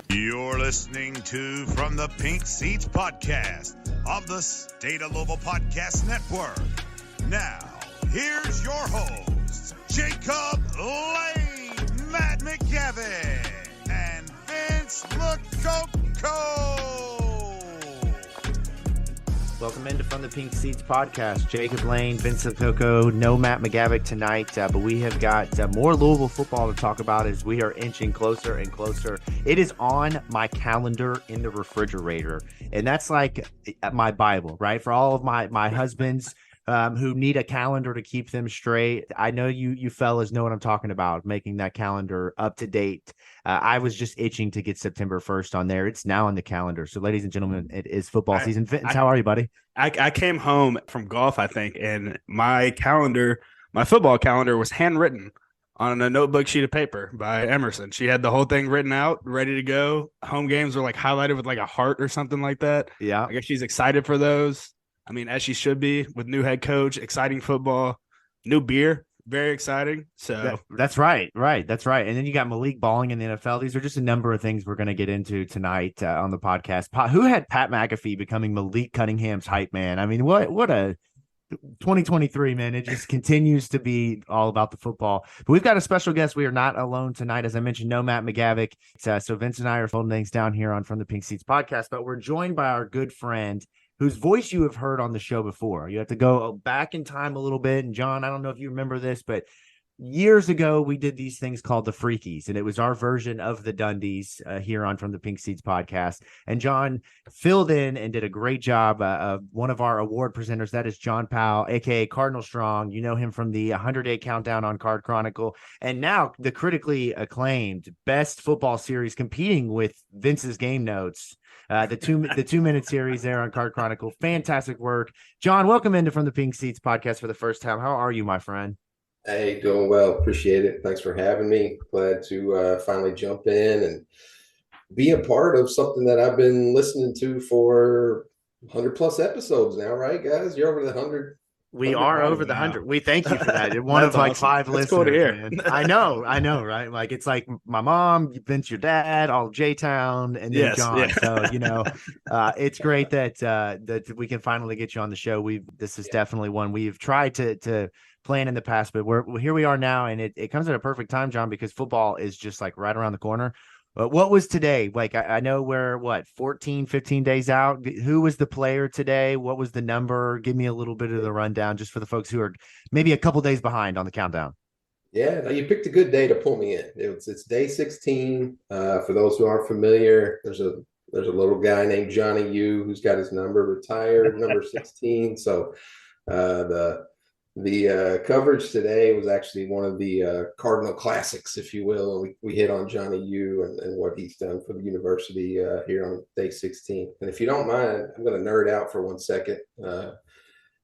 You're listening to From the Pink Seats podcast of the State of Louisville Podcast Network. Now, here's your hosts, Jacob Lane, Matt McGavin, and Vince LoCoco. Welcome into From the Pink Seats podcast. Jacob Lane, Vince LoCoco, no Matt McGavick tonight, but we have got more Louisville football to talk about as we are inching closer and closer. It is on my calendar in the refrigerator, and that's like my Bible, right? For all of my husbands who need a calendar to keep them straight. I know you fellas know what I'm talking about, making that calendar up to date. I was just itching to get September 1st on there. It's now on the calendar. So, ladies and gentlemen, it is football season. Vince, how are you, buddy? I came home from golf, I think, and my football calendar was handwritten on a notebook sheet of paper by Emerson. She had the whole thing written out, ready to go. Home games were like highlighted with like a heart or something like that. Yeah. I guess she's excited for those. I mean, as she should be, with new head coach, exciting football, new beer, very exciting. So that's right. That's right. And then you got Malik balling in the NFL. These are just a number of things we're going to get into tonight on the podcast. Who had Pat McAfee becoming Malik Cunningham's hype man? I mean, what a 2023, man. It just continues to be all about the football. But we've got a special guest. We are not alone tonight. As I mentioned, no Matt McGavick. So Vince and I are holding things down here on From the Pink Seats podcast, but we're joined by our good friend whose voice you have heard on the show before. You have to go back in time a little bit. And John, I don't know if you remember this, but years ago, we did these things called the Freakies, and it was our version of the Dundies here on From the Pink Seats podcast. And John filled in and did a great job of one of our award presenters. That is John Powell, a.k.a. Cardinal Strong. You know him from the 100-day countdown on Card Chronicle. And now the critically acclaimed best football series competing with Vince's game notes. The 2-minute series there on Card Chronicle. Fantastic work. John, welcome into From the Pink Seats podcast for the first time. How are you, my friend? Hey, doing well. Appreciate it. Thanks for having me. Glad to finally jump in and be a part of something that I've been listening to for 100 plus episodes now, right, guys? You're over the 100. We are over the 100. We thank you for that. One of like 5 listeners. Cool to hear. Man. I know, right? Like it's like my mom, Vince, your dad, all of J-Town, and then Yes, John. yeah. So it's great that we can finally get you on the show. This is definitely one we've tried to plan in the past, but here we are now, and it comes at a perfect time, John, because football is just like right around the corner. But what was today? Like, I know we're 14, 15 days out. Who was the player today? What was the number? Give me a little bit of the rundown just for the folks who are maybe a couple days behind on the countdown. Yeah, no, you picked a good day to pull me in. It's day 16. For those who aren't familiar, there's a little guy named Johnny U who's got his number retired, number 16. So the coverage today was actually one of the Cardinal classics, if you will. We hit on Johnny U and what he's done for the university here on day 16. And if you don't mind, I'm going to nerd out for 1 second. Go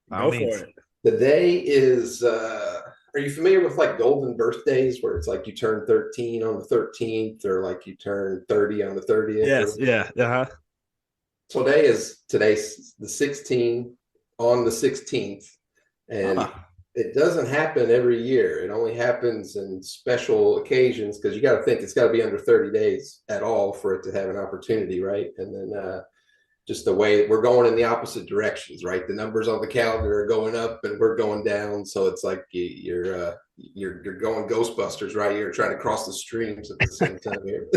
for it. The day is, are you familiar with like golden birthdays where it's like you turn 13 on the 13th or like you turn 30 on the 30th? Yes, yeah. Uh-huh. So today's the 16 on the 16th. And it doesn't happen every year. It only happens in special occasions because you got to think it's got to be under 30 days at all for it to have an opportunity, right? And then just the way we're going in the opposite directions, right? The numbers on the calendar are going up and we're going down. So it's like you're going Ghostbusters, right? You're trying to cross the streams at the same time here.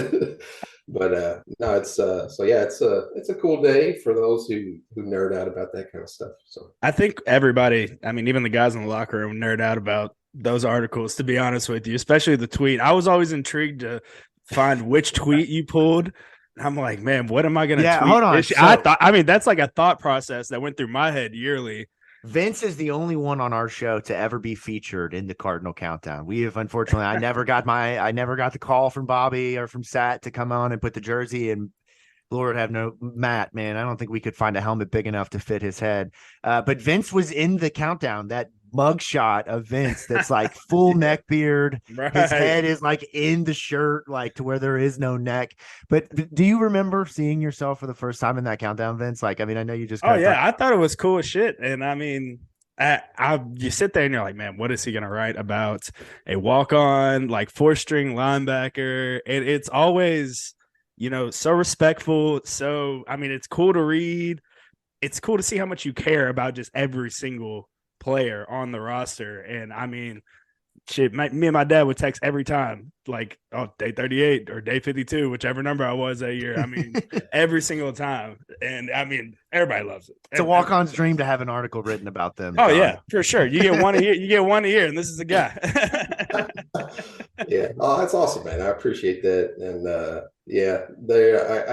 But no, it's a cool day for those who nerd out about that kind of stuff. So I think everybody, I mean, even the guys in the locker room nerd out about those articles, to be honest with you, especially the tweet. I was always intrigued to find which tweet you pulled. I'm like, man, what am I going to tweet? Hold on. That's like a thought process that went through my head yearly. Vince is the only one on our show to ever be featured in the Cardinal Countdown. We have, unfortunately, I never got the call from Bobby or from Sat to come on and put the jersey, and Lord have no Matt, man. I don't think we could find a helmet big enough to fit his head. But Vince was in the countdown, that mugshot of Vince that's like full neck beard. Right. His head is like in the shirt, like to where there is no neck. But do you remember seeing yourself for the first time in that countdown, Vince? Like, I mean, I know you just. I thought it was cool as shit. And I mean, you sit there and you're like, man, what is he going to write about a walk-on, like 4-string linebacker? It's always, so respectful. So, I mean, it's cool to read. It's cool to see how much you care about just every single player on the roster. And I mean, shit, me and my dad would text every time, like, oh, day 38 or day 52, whichever number I was that year. I mean, every single time. And I mean, everybody loves it. It's a walk-on's dream to have an article written about them. Oh, John. yeah, for sure. You get one a year. You get one a year, and this is the guy. Yeah. Oh, that's awesome, man. I appreciate that. And I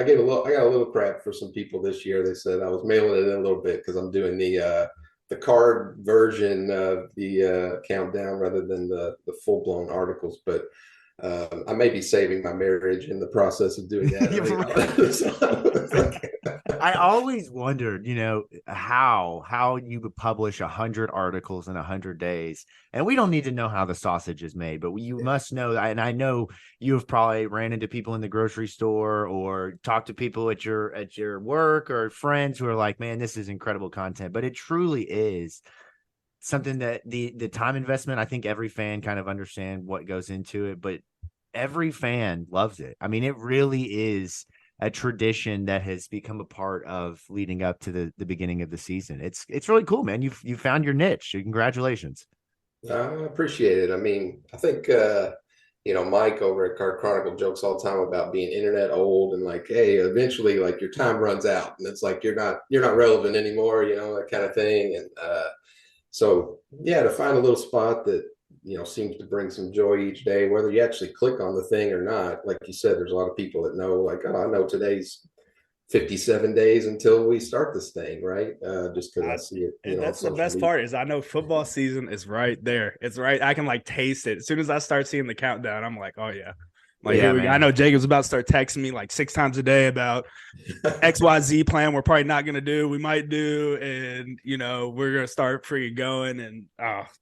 got a little crap for some people this year. They said I was mailing it in a little bit because I'm doing the card version of the countdown rather than the full-blown articles, but I may be saving my marriage in the process of doing that. I always wondered, how you would publish 100 articles in 100 days. And we don't need to know how the sausage is made, but you must know. And I know you have probably ran into people in the grocery store or talked to people at your work or friends who are like, man, this is incredible content. But it truly is something that the time investment, I think every fan kind of understand what goes into it, but every fan loves it. I mean, it really is a tradition that has become a part of leading up to the beginning of the season. It's really cool, man. You found your niche. Congratulations. I appreciate it. I mean, I think Mike over at Card Chronicle jokes all the time about being internet old and like, hey, eventually like your time runs out and it's like you're not relevant anymore, that kind of thing. And so yeah, to find a little spot that seems to bring some joy each day, whether you actually click on the thing or not. Like you said, there's a lot of people that know, like, oh, I know today's 57 days until we start this thing, right? Just because I see it. And that's the best part is I know football season is right there. It's right. I can like taste it. As soon as I start seeing the countdown, I'm like, oh yeah. Like, here we go. I know Jacob's about to start texting me like 6 times a day about XYZ plan we're probably not going to do. We might do. And, we're going to start freaking going. And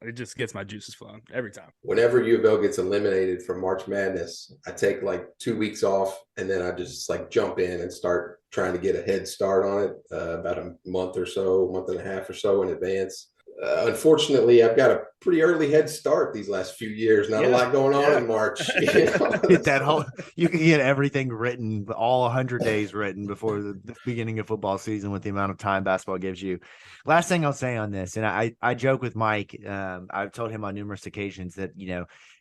it just gets my juices flowing every time. Whenever U of L gets eliminated from March Madness, I take like 2 weeks off and then I just like jump in and start trying to get a head start on it about a month and a half or so in advance. Unfortunately, I've got a pretty early head start these last few years. Not a lot going on in March. Get that whole, you can get everything written, all 100 days written before the beginning of football season with the amount of time basketball gives you. Last thing I'll say on this, and I joke with Mike, I've told him on numerous occasions that,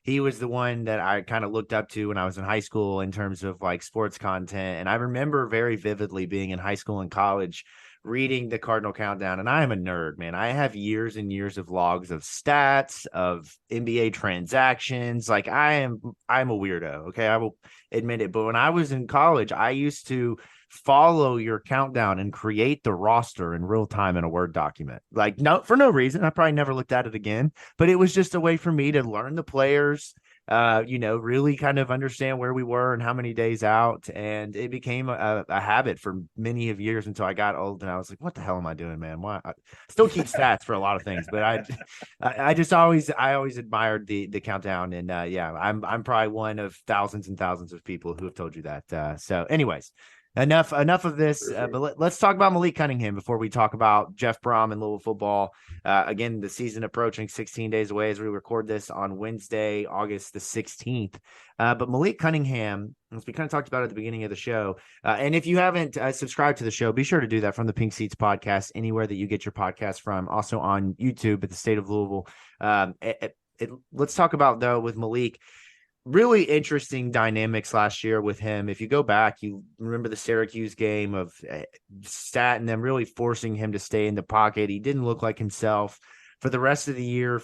he was the one that I kind of looked up to when I was in high school in terms of like sports content. And I remember very vividly being in high school and college reading the Cardinal Countdown, and I am a nerd, man. I have years and years of logs of stats, of NBA transactions. Like I'm a weirdo. Okay. I will admit it. But when I was in college, I used to follow your countdown and create the roster in real time in a Word document. Like for no reason. I probably never looked at it again, but it was just a way for me to learn the players, really kind of understand where we were and how many days out. And it became a habit for many of years until I got old and I was like, what the hell am I doing, man? Why? I still keep stats for a lot of things, but I always admired the countdown. And I'm probably one of thousands and thousands of people who have told you that. So anyways, enough of this, but let's talk about Malik Cunningham before we talk about Jeff Brohm and Louisville football. Again, the season approaching 16 days away as we record this on Wednesday, August the 16th. But Malik Cunningham, as we kind of talked about at the beginning of the show, and if you haven't subscribed to the show, be sure to do that from the Pink Seats podcast, anywhere that you get your podcast from, also on YouTube at the State of Louisville. Let's talk about, though, with Malik, really interesting dynamics last year with him. If you go back, you remember the Syracuse game of Stat and them really forcing him to stay in the pocket. He didn't look like himself for the rest of the year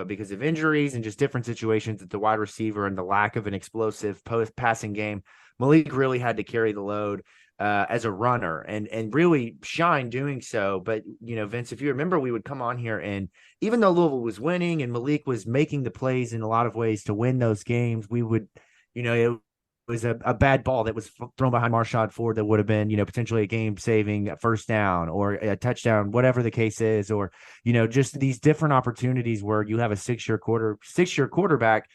because of injuries and just different situations at the wide receiver and the lack of an explosive passing game. Malik really had to carry the load as a runner and really shine doing so. But, Vince, if you remember, we would come on here and even though Louisville was winning and Malik was making the plays in a lot of ways to win those games, we would, it was a bad ball that was thrown behind Marshad Ford that would have been, potentially a game-saving first down or a touchdown, whatever the case is, or, just these different opportunities where you have a six-year quarterback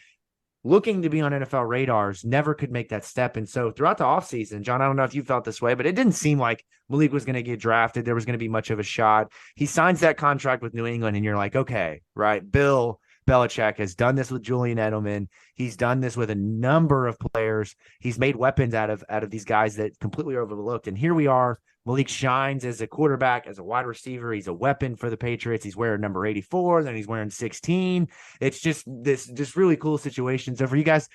looking to be on NFL radars, never could make that step. And so throughout the offseason, John, I don't know if you felt this way, but it didn't seem like Malik was going to get drafted. There was going to be much of a shot. He signs that contract with New England, and you're like, okay, right, Bill Belichick has done this with Julian Edelman. He's done this with a number of players. He's made weapons out of these guys that completely overlooked. And here we are. Malik shines as a quarterback, as a wide receiver. He's a weapon for the Patriots. He's wearing number 84, then he's wearing 16. It's just really cool situation. So for you guys,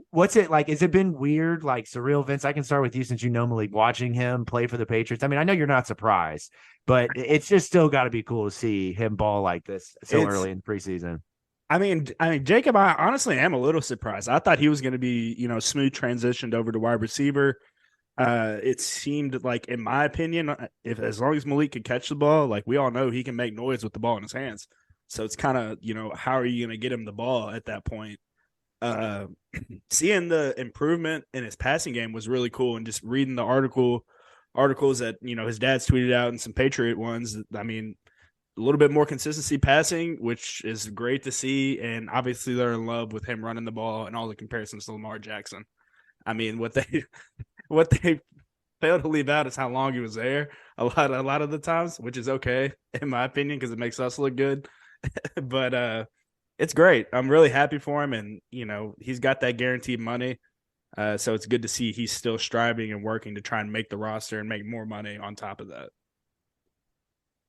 what's it like? Has it been weird, like surreal, Vince? I can start with you since you know Malik, watching him play for the Patriots. I mean, I know you're not surprised, but it's just still got to be cool to see him ball like this so early in the preseason. I mean, Jacob, I honestly am a little surprised. I thought he was going to be, smooth transitioned over to wide receiver. It seemed like, in my opinion, as long as Malik could catch the ball, like we all know, he can make noise with the ball in his hands. So it's kind of, how are you going to get him the ball at that point? Seeing the improvement in his passing game was really cool, and just reading the articles that his dad's tweeted out and some Patriot ones. I mean, a little bit more consistency passing, which is great to see, and obviously they're in love with him running the ball and all the comparisons to Lamar Jackson. I mean, what they fail to leave out is how long he was there a lot of the times, which is okay in my opinion because it makes us look good. But it's great. I'm really happy for him, and he's got that guaranteed money. So it's good to see he's still striving and working to try and make the roster and make more money on top of that.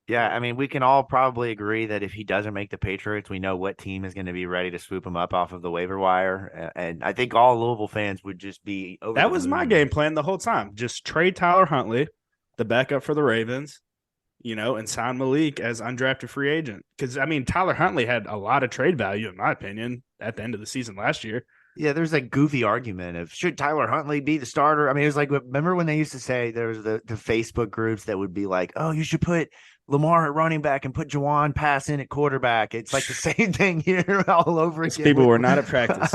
Yeah, I mean, we can all probably agree that if he doesn't make the Patriots, we know what team is going to be ready to swoop him up off of the waiver wire. And I think all Louisville fans would just be over. That was my game plan the whole time. Just trade Tyler Huntley, the backup for the Ravens, and sign Malik as undrafted free agent. Because, I mean, Tyler Huntley had a lot of trade value, in my opinion, at the end of the season last year. Yeah, there's a goofy argument of should Tyler Huntley be the starter? I mean, it was like, remember when they used to say there was the Facebook groups that would be like, oh, you should put Lamar at running back and put Juwan Pass in at quarterback. It's like the same thing here all over again. People were not at practice.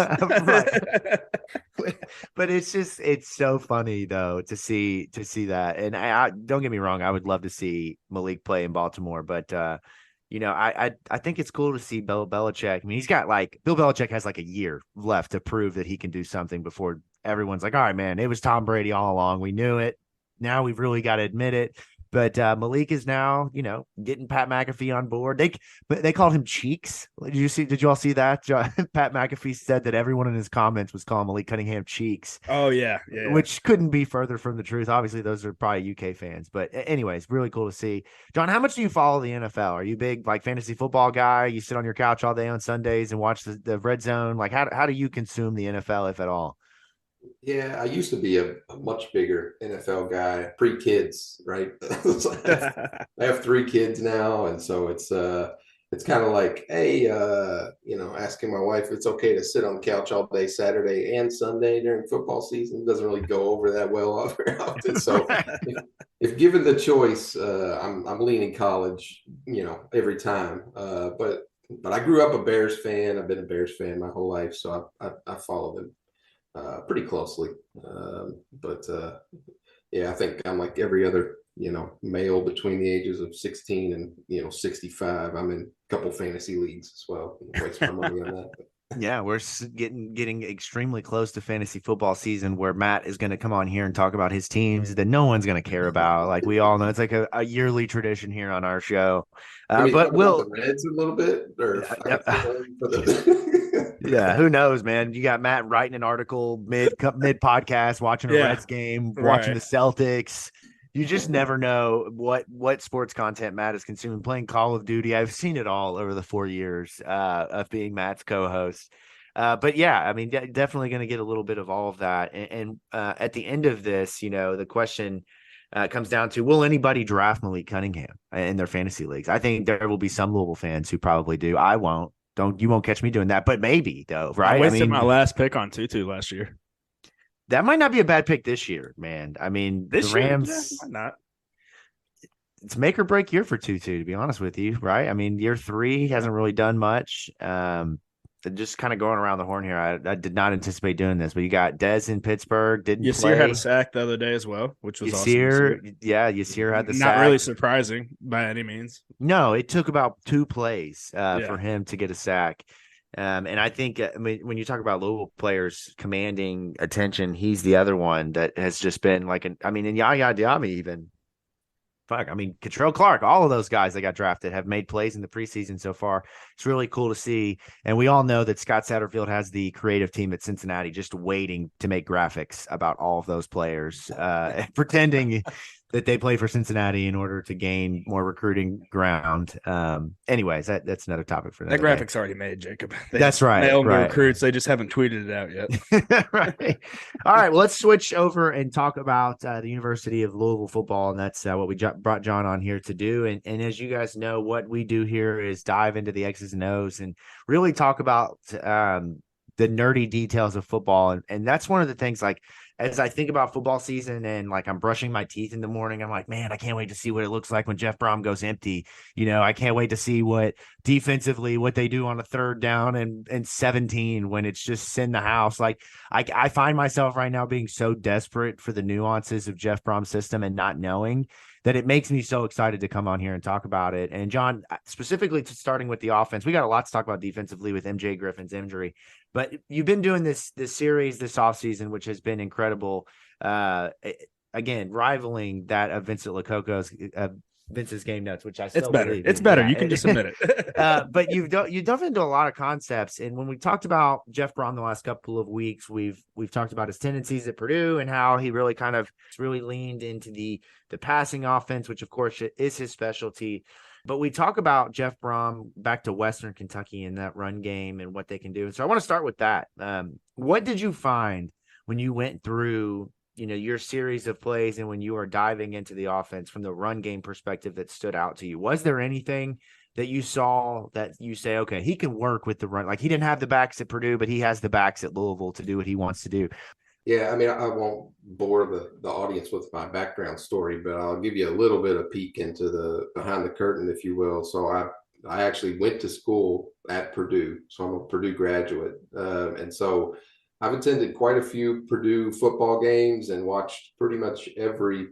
But it's so funny though to see that. And I don't get me wrong, I would love to see Malik play in Baltimore, but I think it's cool to see Bill Belichick. I mean, he's got Bill Belichick has like a year left to prove that he can do something before everyone's like, all right, man, it was Tom Brady all along. We knew it. Now we've really got to admit it. But Malik is now, getting Pat McAfee on board. They called him Cheeks. Did you all see that? Pat McAfee said that everyone in his comments was calling Malik Cunningham Cheeks. Oh, yeah. Which couldn't be further from the truth. Obviously, those are probably UK fans. But anyways, really cool to see. John, how much do you follow the NFL? Are you a big fantasy football guy? You sit on your couch all day on Sundays and watch the red zone? How do you consume the NFL, if at all? Yeah, I used to be a much bigger NFL guy, pre-kids, right? I have 3 kids now, and so it's kind of like, hey, asking my wife if it's okay to sit on the couch all day Saturday and Sunday during football season. It doesn't really go over that well very often. So if given the choice, I'm leaning college, every time. But I grew up a Bears fan. I've been a Bears fan my whole life, so I follow them pretty closely. I think I'm like every other, male between the ages of 16 and, 65. I'm in a couple fantasy leagues as well. Waste my money on that. Yeah, we're getting extremely close to fantasy football season where Matt is going to come on here and talk about his teams that no one's going to care about. Like we all know, it's like a yearly tradition here on our show. But we'll the Reds a little bit, or yeah, who knows, man? You got Matt writing an article mid podcast, watching a Reds game, watching the Celtics. You just never know what sports content Matt is consuming. Playing Call of Duty, I've seen it all over the 4 years of being Matt's co-host. But yeah, I mean, definitely going to get a little bit of all of that. And at the end of this, the question comes down to: will anybody draft Malik Cunningham in their fantasy leagues? I think there will be some Louisville fans who probably do. I won't. You won't catch me doing that, but maybe though, right? I wasted my last pick on Tutu last year. That might not be a bad pick this year, man. I mean, the Rams, why not? It's make or break year for Tutu, to be honest with you, right? I mean, year 3 hasn't really done much. Just kind of going around the horn here. I did not anticipate doing this, but you got Dez in Pittsburgh. Yasir had a sack the other day as well, which was awesome. Yeah, Yasir had the sack. Not really surprising by any means. No, it took about 2 plays for him to get a sack. And I think, when you talk about Louisville players commanding attention, he's the other one that has just been and Yahya Diaby even fuck, I mean, Catrell Clark, all of those guys that got drafted have made plays in the preseason so far. It's really cool to see. And we all know that Scott Satterfield has the creative team at Cincinnati just waiting to make graphics about all of those players, pretending that they play for Cincinnati in order to gain more recruiting ground. Anyways, that's another topic for that another graphic's already made, Jacob. That's right. They own the Right. recruits. They just haven't tweeted it out yet. Right. All right. Well, let's switch over and talk about the University of Louisville football. And that's what we brought John on here to do. And as you guys know, what we do here is dive into the X's and O's and really talk about the nerdy details of football. And that's one of the things, like, as I think about football season and like I'm brushing my teeth in the morning, I'm like, man, I can't wait to see what it looks like when Jeff Brohm goes empty. I can't wait to see what defensively, what they do on a third down and 17 when it's just send the house. Like I find myself right now being so desperate for the nuances of Jeff Brohm's system and not knowing that it makes me so excited to come on here and talk about it. And John, specifically starting with the offense, we got a lot to talk about defensively with MJ Griffin's injury, but you've been doing this series this offseason, which has been incredible. Again, rivaling that of Vincent Lococo's Vince's Game Notes, which I still It's better. believe It's in. better. Yeah. You can just admit it. But you dove into a lot of concepts, and when we talked about Jeff Brohm the last couple of weeks, we've talked about his tendencies at Purdue and how he really really leaned into the passing offense, which of course is his specialty. But we talk about Jeff Brohm back to Western Kentucky and that run game and what they can do. And so I want to start with that. What did you find when you went through your series of plays and when you are diving into the offense from the run game perspective that stood out to you? Was there anything that you saw that you say, okay, he can work with the run? Like, he didn't have the backs at Purdue, but he has the backs at Louisville to do what he wants to do. Yeah, I mean, I won't bore the audience with my background story, but I'll give you a little bit of peek into the behind the curtain, if you will. So I actually went to school at Purdue, so I'm a Purdue graduate, and so I've attended quite a few Purdue football games and watched pretty much every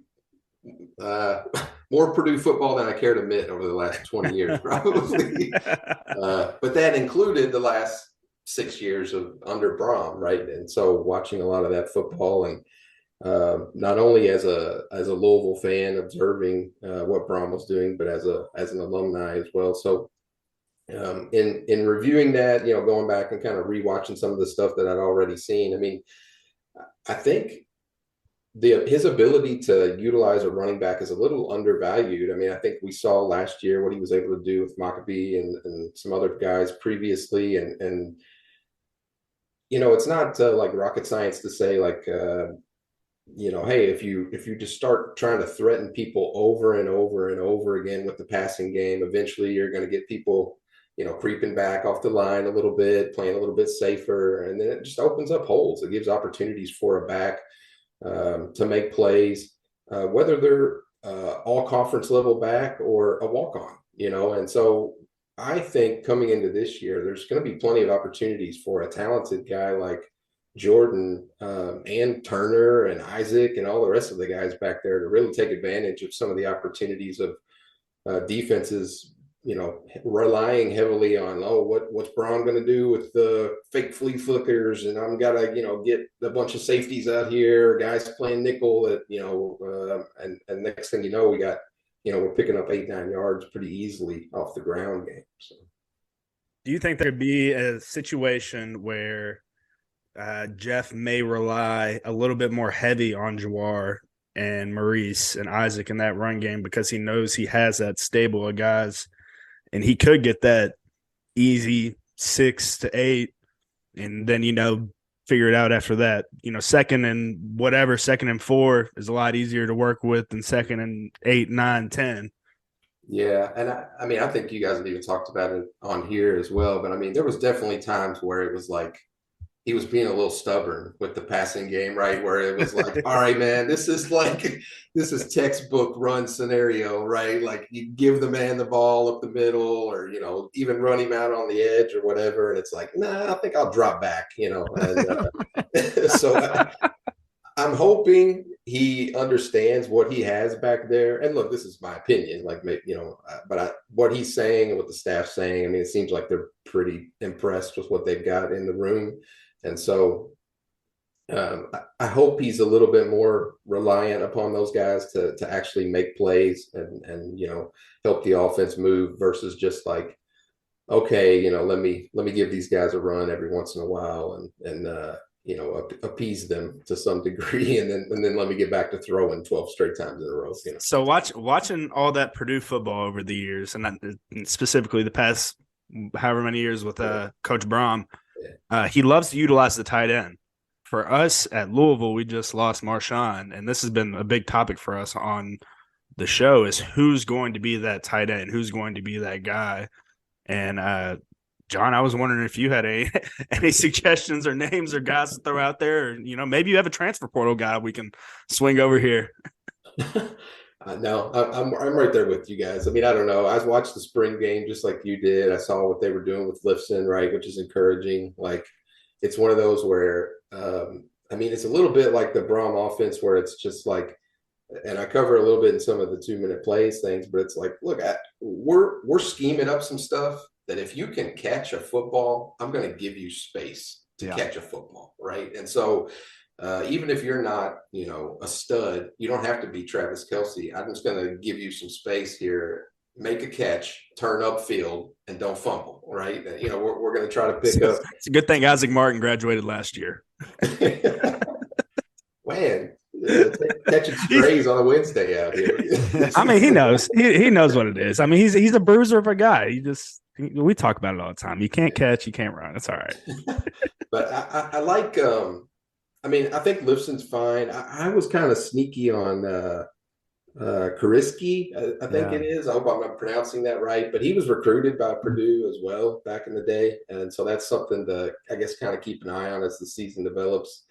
more Purdue football than I care to admit over the last 20 years, probably. But that included the last 6 years of under Brohm, right? And so watching a lot of that football, and not only as a Louisville fan observing what Brohm was doing, but as an alumni as well. So in reviewing that, going back and kind of rewatching some of the stuff that I'd already seen, I mean, I think his ability to utilize a running back is a little undervalued. I mean, I think we saw last year what he was able to do with Maccabee and some other guys previously, and it's not like rocket science to say like hey, if you just start trying to threaten people over and over and over again with the passing game, eventually you're going to get people creeping back off the line a little bit, playing a little bit safer, and then it just opens up holes. It gives opportunities for a back to make plays, whether they're all conference level back or a walk-on, and so I think coming into this year, there's going to be plenty of opportunities for a talented guy like Jordan and Turner and Isaac and all the rest of the guys back there to really take advantage of some of the opportunities of defenses, relying heavily on, what's Brown going to do with the fake flea flickers, and I'm got to, get a bunch of safeties out here, guys playing nickel at, and next thing you know, we got, we're picking up 8-9 yards pretty easily off the ground game. So. Do you think there could be a situation where Jeff may rely a little bit more heavy on Jawar and Maurice and Isaac in that run game because he knows he has that stable of guys, and he could get that easy 6 to 8, and then figure it out after that. Second and 4 is a lot easier to work with than 2nd and 8, 9, 10. Yeah, and I mean, I think you guys have even talked about it on here as well, but I mean, there was definitely times where it was like he was being a little stubborn with the passing game, right? Where it was like, all right, man, this is textbook run scenario, right? Like you give the man the ball up the middle, or, even run him out on the edge or whatever. And it's like, nah, I think I'll drop back, and so I'm hoping he understands what he has back there. And look, this is my opinion, but what he's saying and what the staff's saying, I mean, it seems like they're pretty impressed with what they've got in the room. And so I hope he's a little bit more reliant upon those guys to actually make plays and help the offense move versus just like, okay, let me give these guys a run every once in a while and appease them to some degree, and then let me get back to throwing 12 straight times in a row. So watching all that Purdue football over the years, and specifically the past however many years with Coach Brohm, he loves to utilize the tight end. For us at Louisville, we just lost Marshawn, and this has been a big topic for us on the show is who's going to be that tight end, who's going to be that guy. And John, I was wondering if you had any suggestions or names or guys to throw out there, or, maybe you have a transfer portal guy we can swing over here. No, I'm right there with you guys. I mean, I don't know. I watched the spring game just like you did. I saw what they were doing with Lifson, right, which is encouraging. Like, it's one of those where, it's a little bit like the Brohm offense where it's just like, and I cover a little bit in some of the 2-minute plays things, but it's like, look, we're scheming up some stuff that if you can catch a football, I'm going to give you space to catch a football, right? And so even if you're not, a stud, you don't have to be Travis Kelce. I'm just going to give you some space here, make a catch, turn upfield, and don't fumble, right? We're going to try to pick up. It's a good thing Isaac Martin graduated last year. Man, catching strays on a Wednesday out here. I mean, he knows. He knows what it is. I mean, he's a bruiser of a guy. We talk about it all the time. You can't catch, you can't run. It's all right. But I like. I think Lifson's fine. I was kind of sneaky on Kariski, I think it is. I hope I'm not pronouncing that right. But he was recruited by Purdue as well back in the day, and so that's something to, I guess, kind of keep an eye on as the season develops.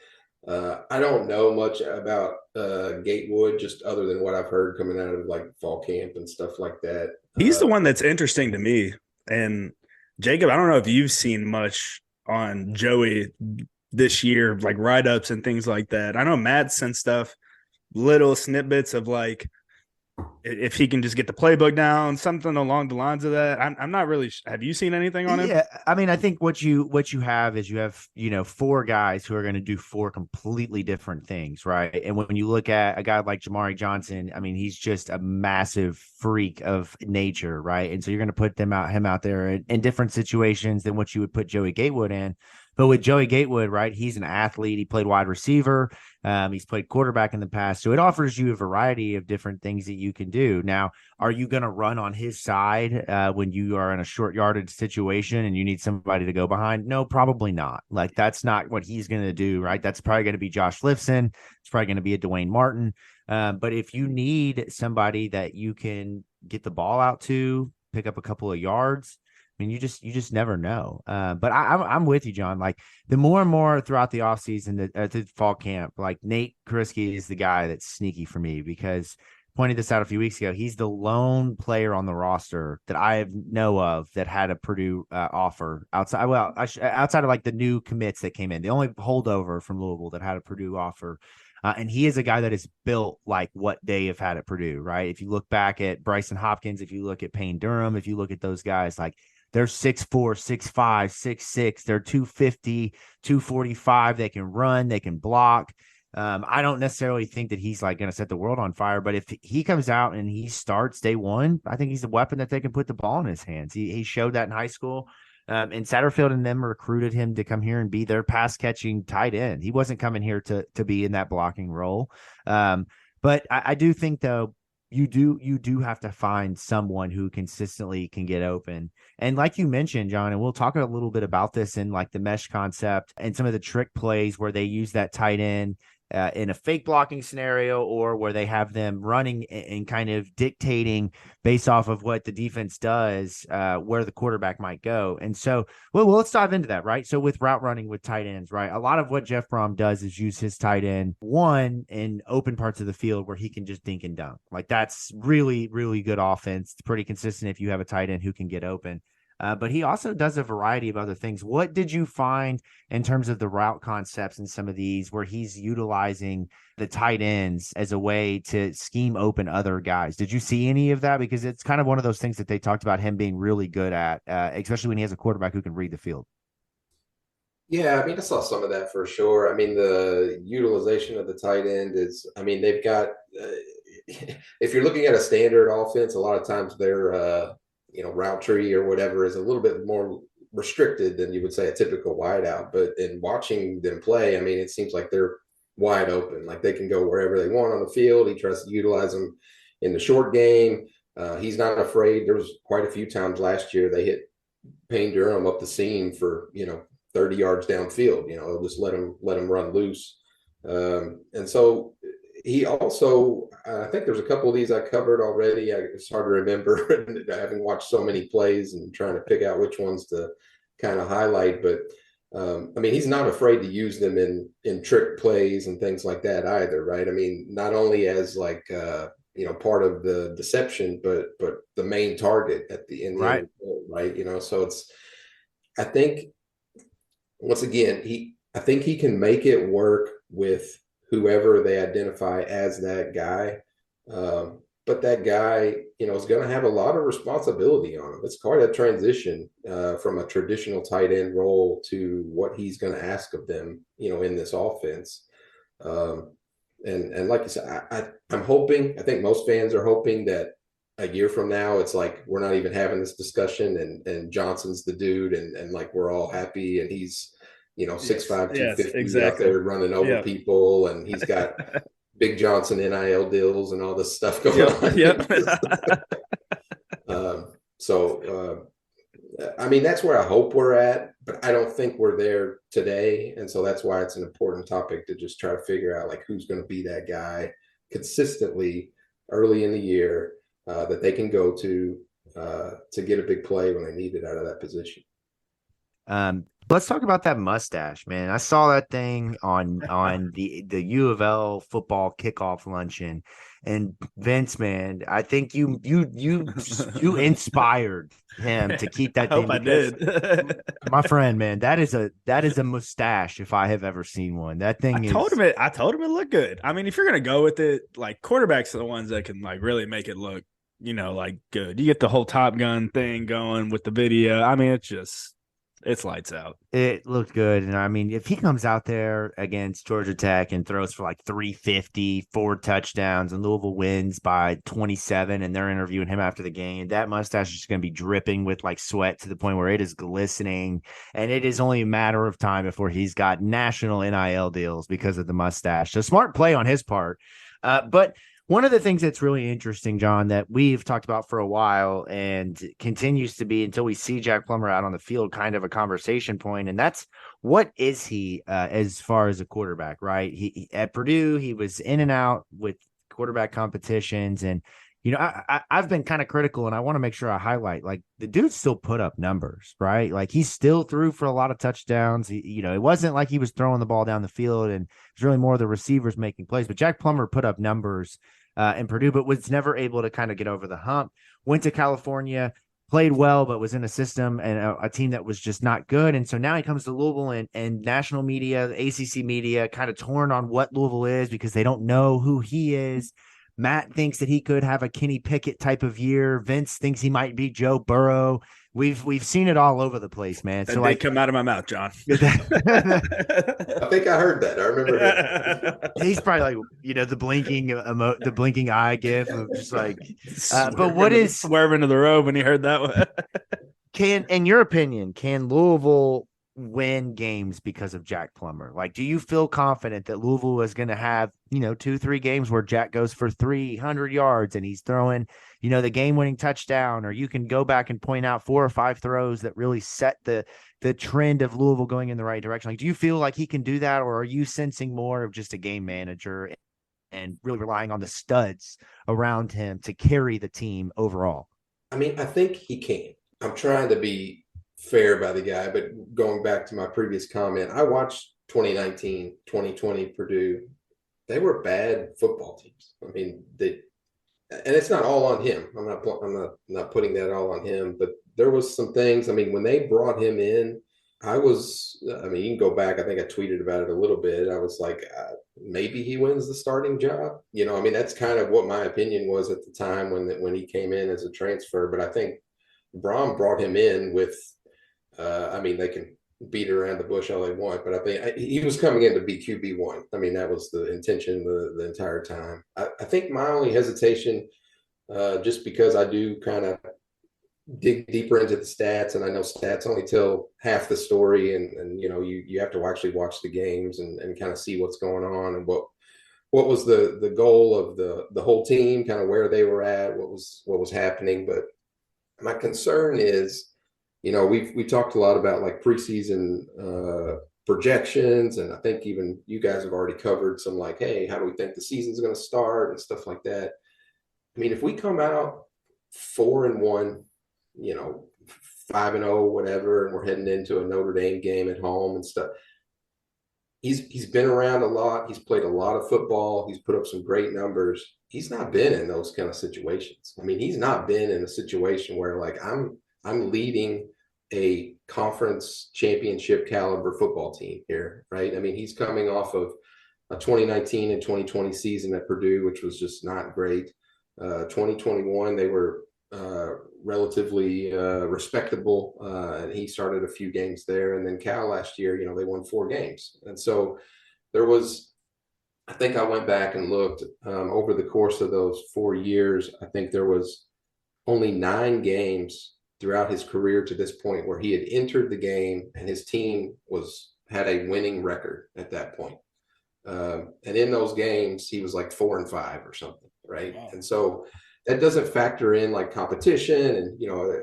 I don't know much about Gatewood, just other than what I've heard coming out of like fall camp and stuff like that. He's the one that's interesting to me. And Jacob, I don't know if you've seen much on Joey this year, like write-ups and things like that. I know Matt sent stuff, little snippets of like if he can just get the playbook down, something along the lines of that. I'm not really. Have you seen anything on him? Yeah, I think what you have is you have 4 guys who are going to do 4 completely different things, right? And when you look at a guy like Jamari Johnson, he's just a massive freak of nature, right? And so you're going to put him out there in different situations than what you would put Joey Gatewood in. But with Joey Gatewood, right, he's an athlete. He played wide receiver. He's played quarterback in the past. So it offers you a variety of different things that you can do. Now, are you going to run on his side when you are in a short yardage situation and you need somebody to go behind? No, probably not. Like, that's not what he's going to do, right? That's probably going to be Josh Lifson. It's probably going to be a Dwayne Martin. But if you need somebody that you can get the ball out to, pick up a couple of yards, you just never know. But I'm with you, John. Like, the more and more throughout the offseason, the fall camp, like Nate Kariski is the guy that's sneaky for me, because pointed this out a few weeks ago. He's the lone player on the roster that I know of that had a Purdue offer outside. Well, outside of like the new commits that came in, the only holdover from Louisville that had a Purdue offer. And he is a guy that is built like what they have had at Purdue, right? If you look back at Bryson Hopkins, if you look at Payne Durham, if you look at those guys, like, they're 6'4", 6'5", 6'6". They're 250, 245. They can run. They can block. I don't necessarily think that he's like going to set the world on fire, but if he comes out and he starts day one, I think he's a weapon that they can put the ball in his hands. He showed that in high school. And Satterfield and them recruited him to come here and be their pass catching tight end. He wasn't coming here to be in that blocking role. But I do think, though, you do have to find someone who consistently can get open. And like you mentioned, John, and we'll talk a little bit about this in like the mesh concept and some of the trick plays where they use that tight end in a fake blocking scenario, or where they have them running and kind of dictating based off of what the defense does, where the quarterback might go. And so, well, let's dive into that, right? So with route running with tight ends, right? A lot of what Jeff Brohm does is use his tight end in open parts of the field where he can just dink and dunk. Like, that's really, really good offense. It's pretty consistent if you have a tight end who can get open. But he also does a variety of other things. What did you find in terms of the route concepts in some of these where he's utilizing the tight ends as a way to scheme open other guys? Did you see any of that? Because it's kind of one of those things that they talked about him being really good at, especially when he has a quarterback who can read the field. Yeah, I mean, I saw some of that for sure. I mean, the utilization of the tight end is, I mean, they've got, if you're looking at a standard offense, a lot of times their, route tree or whatever is a little bit more restricted than you would say a typical wideout. But in watching them play, I mean, it seems like they're wide open. Like they can go wherever they want on the field. He tries to utilize them in the short game. He's not afraid. There was quite a few times last year they hit Payne Durham up the seam for 30 yards downfield. They'll just let him run loose. And so he also, I think there's a couple of these I covered already. It's hard to remember having watched so many plays and trying to pick out which ones to kind of highlight. But I mean, he's not afraid to use them in trick plays and things like that either, right? I mean, not only as like part of the deception, but the main target at the end, Right. Right? So it's, I think, once again, I think he can make it work with whoever they identify as that guy. But that guy, is going to have a lot of responsibility on him. It's quite a transition from a traditional tight end role to what he's going to ask of them, in this offense. And like you said, I'm hoping, I think most fans are hoping that a year from now, it's like, we're not even having this discussion and Johnson's the dude and like, we're all happy. And he's, 6'5", 250 exactly. out there running over people. And he's got Big Johnson NIL deals and all this stuff going on. I mean, that's where I hope we're at, but I don't think we're there today. And so that's why it's an important topic to just try to figure out like who's going to be that guy consistently early in the year that they can go to get a big play when they need it out of that position. Let's talk about that mustache, man. I saw that thing on the U of L football kickoff luncheon, and Vince, man, I think you inspired him to keep that thing. I did. My friend, man, that is a mustache if I have ever seen one. That thing I told him it looked good. I mean, if you're gonna go with it, like quarterbacks are the ones that can like really make it look, like good. You get the whole Top Gun thing going with the video. I mean, it's lights out. It looked good. And I mean, if he comes out there against Georgia Tech and throws for like 350, 4 touchdowns, and Louisville wins by 27, and they're interviewing him after the game, that mustache is going to be dripping with like sweat to the point where it is glistening. And it is only a matter of time before he's got national NIL deals because of the mustache. So smart play on his part. But one of the things that's really interesting, John, that we've talked about for a while and continues to be until we see Jack Plummer out on the field, kind of a conversation point, and that's what is he as far as a quarterback, right? He at Purdue, he was in and out with quarterback competitions, and I've been kind of critical, and I want to make sure I highlight, like, the dude still put up numbers, right? Like, he still threw for a lot of touchdowns. It wasn't like he was throwing the ball down the field, and it's really more the receivers making plays. But Jack Plummer put up numbers in Purdue, but was never able to kind of get over the hump. Went to California, played well, but was in a system and a team that was just not good. And so now he comes to Louisville, and national media, the ACC media, kind of torn on what Louisville is because they don't know who he is. Matt thinks that he could have a Kenny Pickett type of year. Vince thinks he might be Joe Burrow. We've seen it all over the place, man. So they come out of my mouth, John. I think I heard that. I remember that. He's probably like, the blinking eye gif of just like, but what is swerving to the road when he heard that one? In your opinion, can Louisville win games because of Jack Plummer? Like, do you feel confident that Louisville is going to have, 2-3 games where Jack goes for 300 yards and he's throwing, the game-winning touchdown, or you can go back and point out 4 or 5 throws that really set the trend of Louisville going in the right direction? Like, do you feel like he can do that, or are you sensing more of just a game manager and really relying on the studs around him to carry the team overall? I mean, I think he can. I'm trying to be fair by the guy, but going back to my previous comment, I watched 2019, 2020 Purdue. They were bad football teams. I mean, and it's not all on him. I'm not putting that all on him, but there was some things. I mean, when they brought him in, you can go back. I think I tweeted about it a little bit. I was like, maybe he wins the starting job. That's kind of what my opinion was at the time when he came in as a transfer. But I think Brohm brought him in with, they can beat around the bush all they want, but I think he was coming in to be QB1. I mean, that was the intention the entire time. I think my only hesitation, just because I do kind of dig deeper into the stats, and I know stats only tell half the story, and you have to actually watch the games and kind of see what's going on and what was the goal of the whole team, kind of where they were at, what was happening. But my concern is, we talked a lot about like preseason projections, and I think even you guys have already covered some like, hey, how do we think the season's going to start and stuff like that. I mean, if we come out 4-1, 5-0, whatever, and we're heading into a Notre Dame game at home and stuff. He's been around a lot. He's played a lot of football. He's put up some great numbers. He's not been in those kind of situations. I mean, he's not been in a situation where like I'm leading a conference championship caliber football team here, right? I mean, he's coming off of a 2019 and 2020 season at Purdue, which was just not great. 2021, they were relatively respectable, and he started a few games there. And then Cal last year, they won 4 games. And so there was, I think I went back and looked over the course of those 4 years, I think there was only 9 games throughout his career to this point where he had entered the game and his team had a winning record at that point. And in those games, he was like 4-5 or something, right? Wow. And so that doesn't factor in like competition and,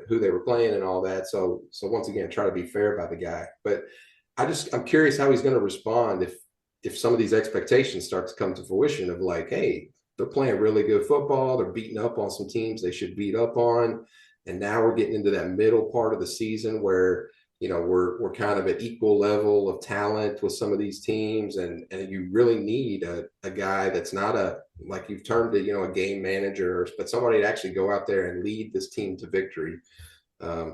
who they were playing and all that. So once again, try to be fair by the guy. But I'm curious how he's going to respond if some of these expectations start to come to fruition of like, hey, they're playing really good football. They're beating up on some teams they should beat up on. And now we're getting into that middle part of the season where, we're kind of at equal level of talent with some of these teams. And you really need a guy that's not like you've termed it, a game manager, but somebody to actually go out there and lead this team to victory.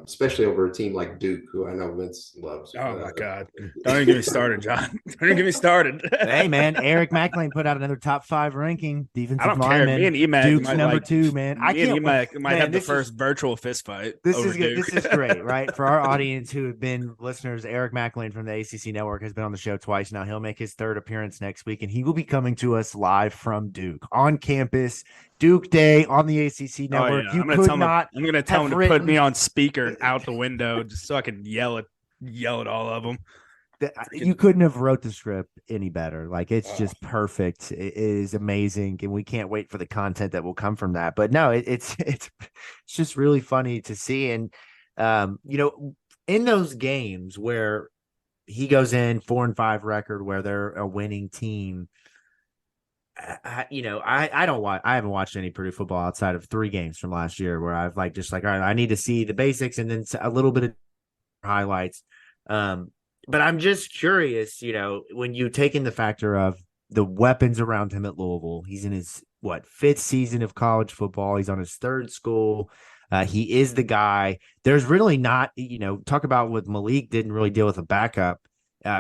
Especially over a team like Duke, who I know Vince loves. Oh my God! Don't even get me started, John. Don't even get me started. Hey man, Eric McLean put out another top 5 ranking defensive lineman. Care. Me and Emac Duke's number 2, man. Emac might have the first virtual fist fight. This is good. This is great, right? For our audience who have been listeners, Eric McLean from the ACC Network has been on the show twice now. He'll make his 3rd appearance next week, and he will be coming to us live from Duke on campus. Duke Day on the ACC Network. Oh, yeah. I'm going to tell him to put me on speaker and out the window just so I can yell at all of them. You couldn't have wrote the script any better. Like, it's just perfect. It is amazing, and we can't wait for the content that will come from that. But no, it's just really funny to see. And in those games where he goes in 4-5 record, where they're a winning team, I haven't watched any Purdue football outside of 3 games from last year where I've all right, I need to see the basics and then a little bit of highlights. But I'm just curious, when you take in the factor of the weapons around him at Louisville, he's in his 5th season of college football. He's on his 3rd school. He is the guy. There's really not, talk about what Malik didn't really deal with a backup.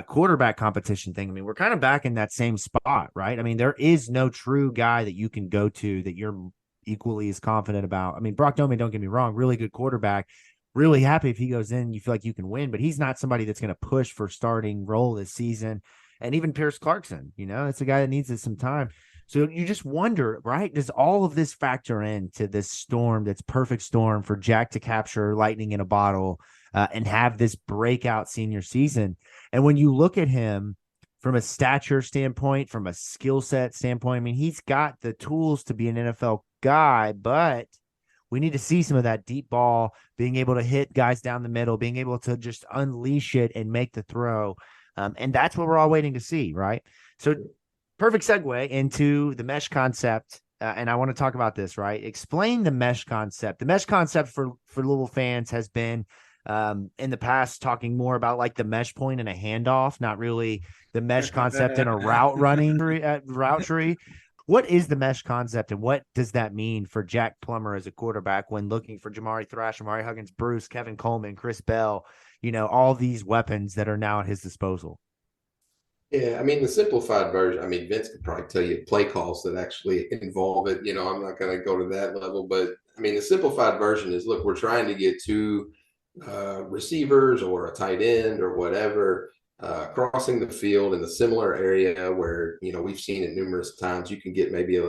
Quarterback competition thing. I mean, we're kind of back in that same spot, right? I mean, there is no true guy that you can go to that you're equally as confident about. I mean, Brock Doman, don't get me wrong, really good quarterback. Really happy if he goes in, you feel like you can win, but he's not somebody that's going to push for starting role this season. And even Pierce Clarkson, it's a guy that needs some time. So you just wonder, right? Does all of this factor into this storm, that's perfect storm for Jack to capture lightning in a bottle and have this breakout senior season? And when you look at him from a stature standpoint, from a skill set standpoint, I mean, he's got the tools to be an NFL guy, but we need to see some of that deep ball, being able to hit guys down the middle, being able to just unleash it and make the throw. And that's what we're all waiting to see, right? So perfect segue into the mesh concept. And I want to talk about this, right? Explain the mesh concept. The mesh concept for Louisville fans has been in the past talking more about like the mesh point and a handoff, not really the mesh concept in a route tree. What is the mesh concept, and what does that mean for Jack Plummer as a quarterback when looking for Jamari Thrash, Amari Huggins, Bruce, Kevin Coleman, Chris Bell, all these weapons that are now at his disposal? Yeah, I mean, the simplified version, I mean, Vince could probably tell you play calls that actually involve it. I'm not going to go to that level, but I mean, the simplified version is, look, we're trying to get to receivers or a tight end or whatever, crossing the field in a similar area where, we've seen it numerous times. You can get maybe a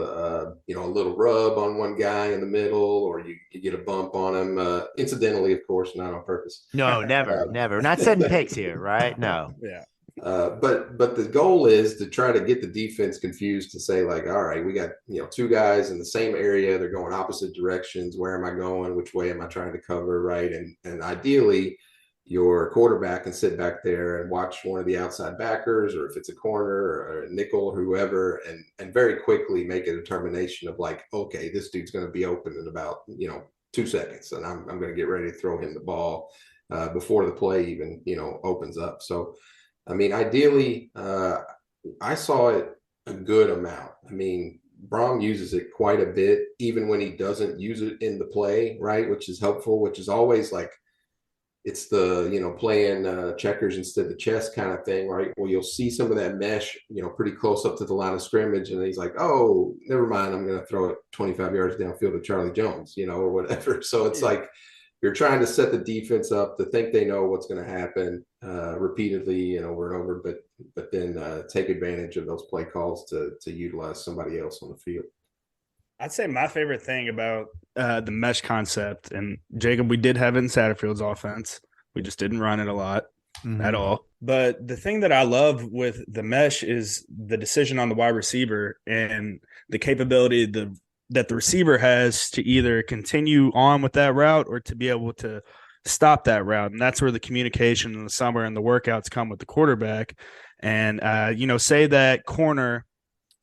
little rub on one guy in the middle, or you get a bump on him, incidentally, of course, not on purpose. No, never, never. Not setting picks here, right? No. Yeah. But the goal is to try to get the defense confused, to say like, all right, we got, two guys in the same area. They're going opposite directions. Where am I going? Which way am I trying to cover? Right. And ideally your quarterback can sit back there and watch one of the outside backers, or if it's a corner or a nickel or whoever, and very quickly make a determination of like, okay, this dude's going to be open in about, 2 seconds. And I'm going to get ready to throw him the ball before the play even, opens up. So, I mean, ideally, I saw it a good amount. I mean, Brohm uses it quite a bit, even when he doesn't use it in the play, right? Which is helpful, which is always like, it's the, playing checkers instead of chess kind of thing, right? Well, you'll see some of that mesh, pretty close up to the line of scrimmage. And he's like, oh, never mind, I'm going to throw it 25 yards downfield to Charlie Jones, or whatever. So it's like, you're trying to set the defense up to think they know what's going to happen repeatedly and over and over, but then take advantage of those play calls to utilize somebody else on the field. I'd say my favorite thing about the mesh concept, and Jacob, we did have it in Satterfield's offense. We just didn't run it a lot at all. But the thing that I love with the mesh is the decision on the wide receiver and the capability that the receiver has to either continue on with that route or to be able to stop that route. And that's where the communication in the summer and the workouts come with the quarterback. And, say that corner,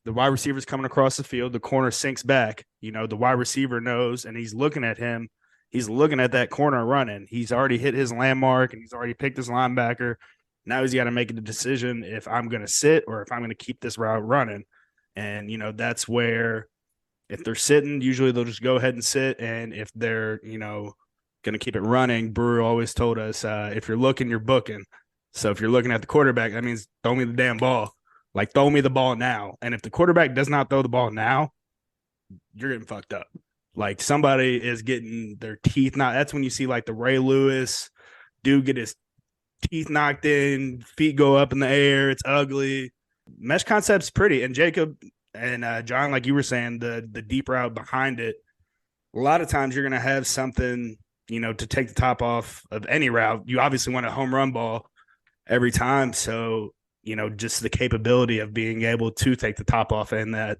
the wide receiver's coming across the field, the corner sinks back, the wide receiver knows, and he's looking at him. He's looking at that corner running. He's already hit his landmark and he's already picked his linebacker. Now he's got to make a decision if I'm going to sit or if I'm going to keep this route running. And, that's where, if they're sitting, usually they'll just go ahead and sit. And if they're, going to keep it running, Brewer always told us, if you're looking, you're booking. So if you're looking at the quarterback, that means throw me the damn ball. Like, throw me the ball now. And if the quarterback does not throw the ball now, you're getting fucked up. Like, somebody is getting their teeth knocked. That's when you see, like, the Ray Lewis dude get his teeth knocked in, feet go up in the air. It's ugly. Mesh concept's pretty. And Jacob and John, like you were saying, the deep route behind it, a lot of times you're going to have something, to take the top off of any route. You obviously want a home run ball every time. So, just the capability of being able to take the top off and that,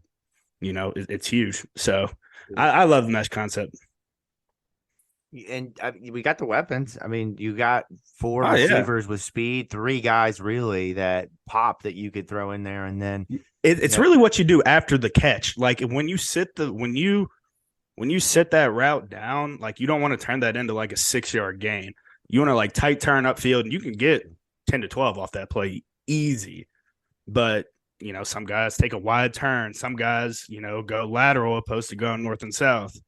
it's huge. So I love the mesh concept. And we got the weapons. I mean, you got 4 receivers with speed, 3 guys really that pop that you could throw in there. And then it's really what you do after the catch. Like when you sit when you sit that route down, like you don't want to turn that into like a 6-yard gain. You want to like tight turn upfield, and you can get 10 to 12 off that play easy. But, some guys take a wide turn. Some guys, go lateral opposed to going north and south.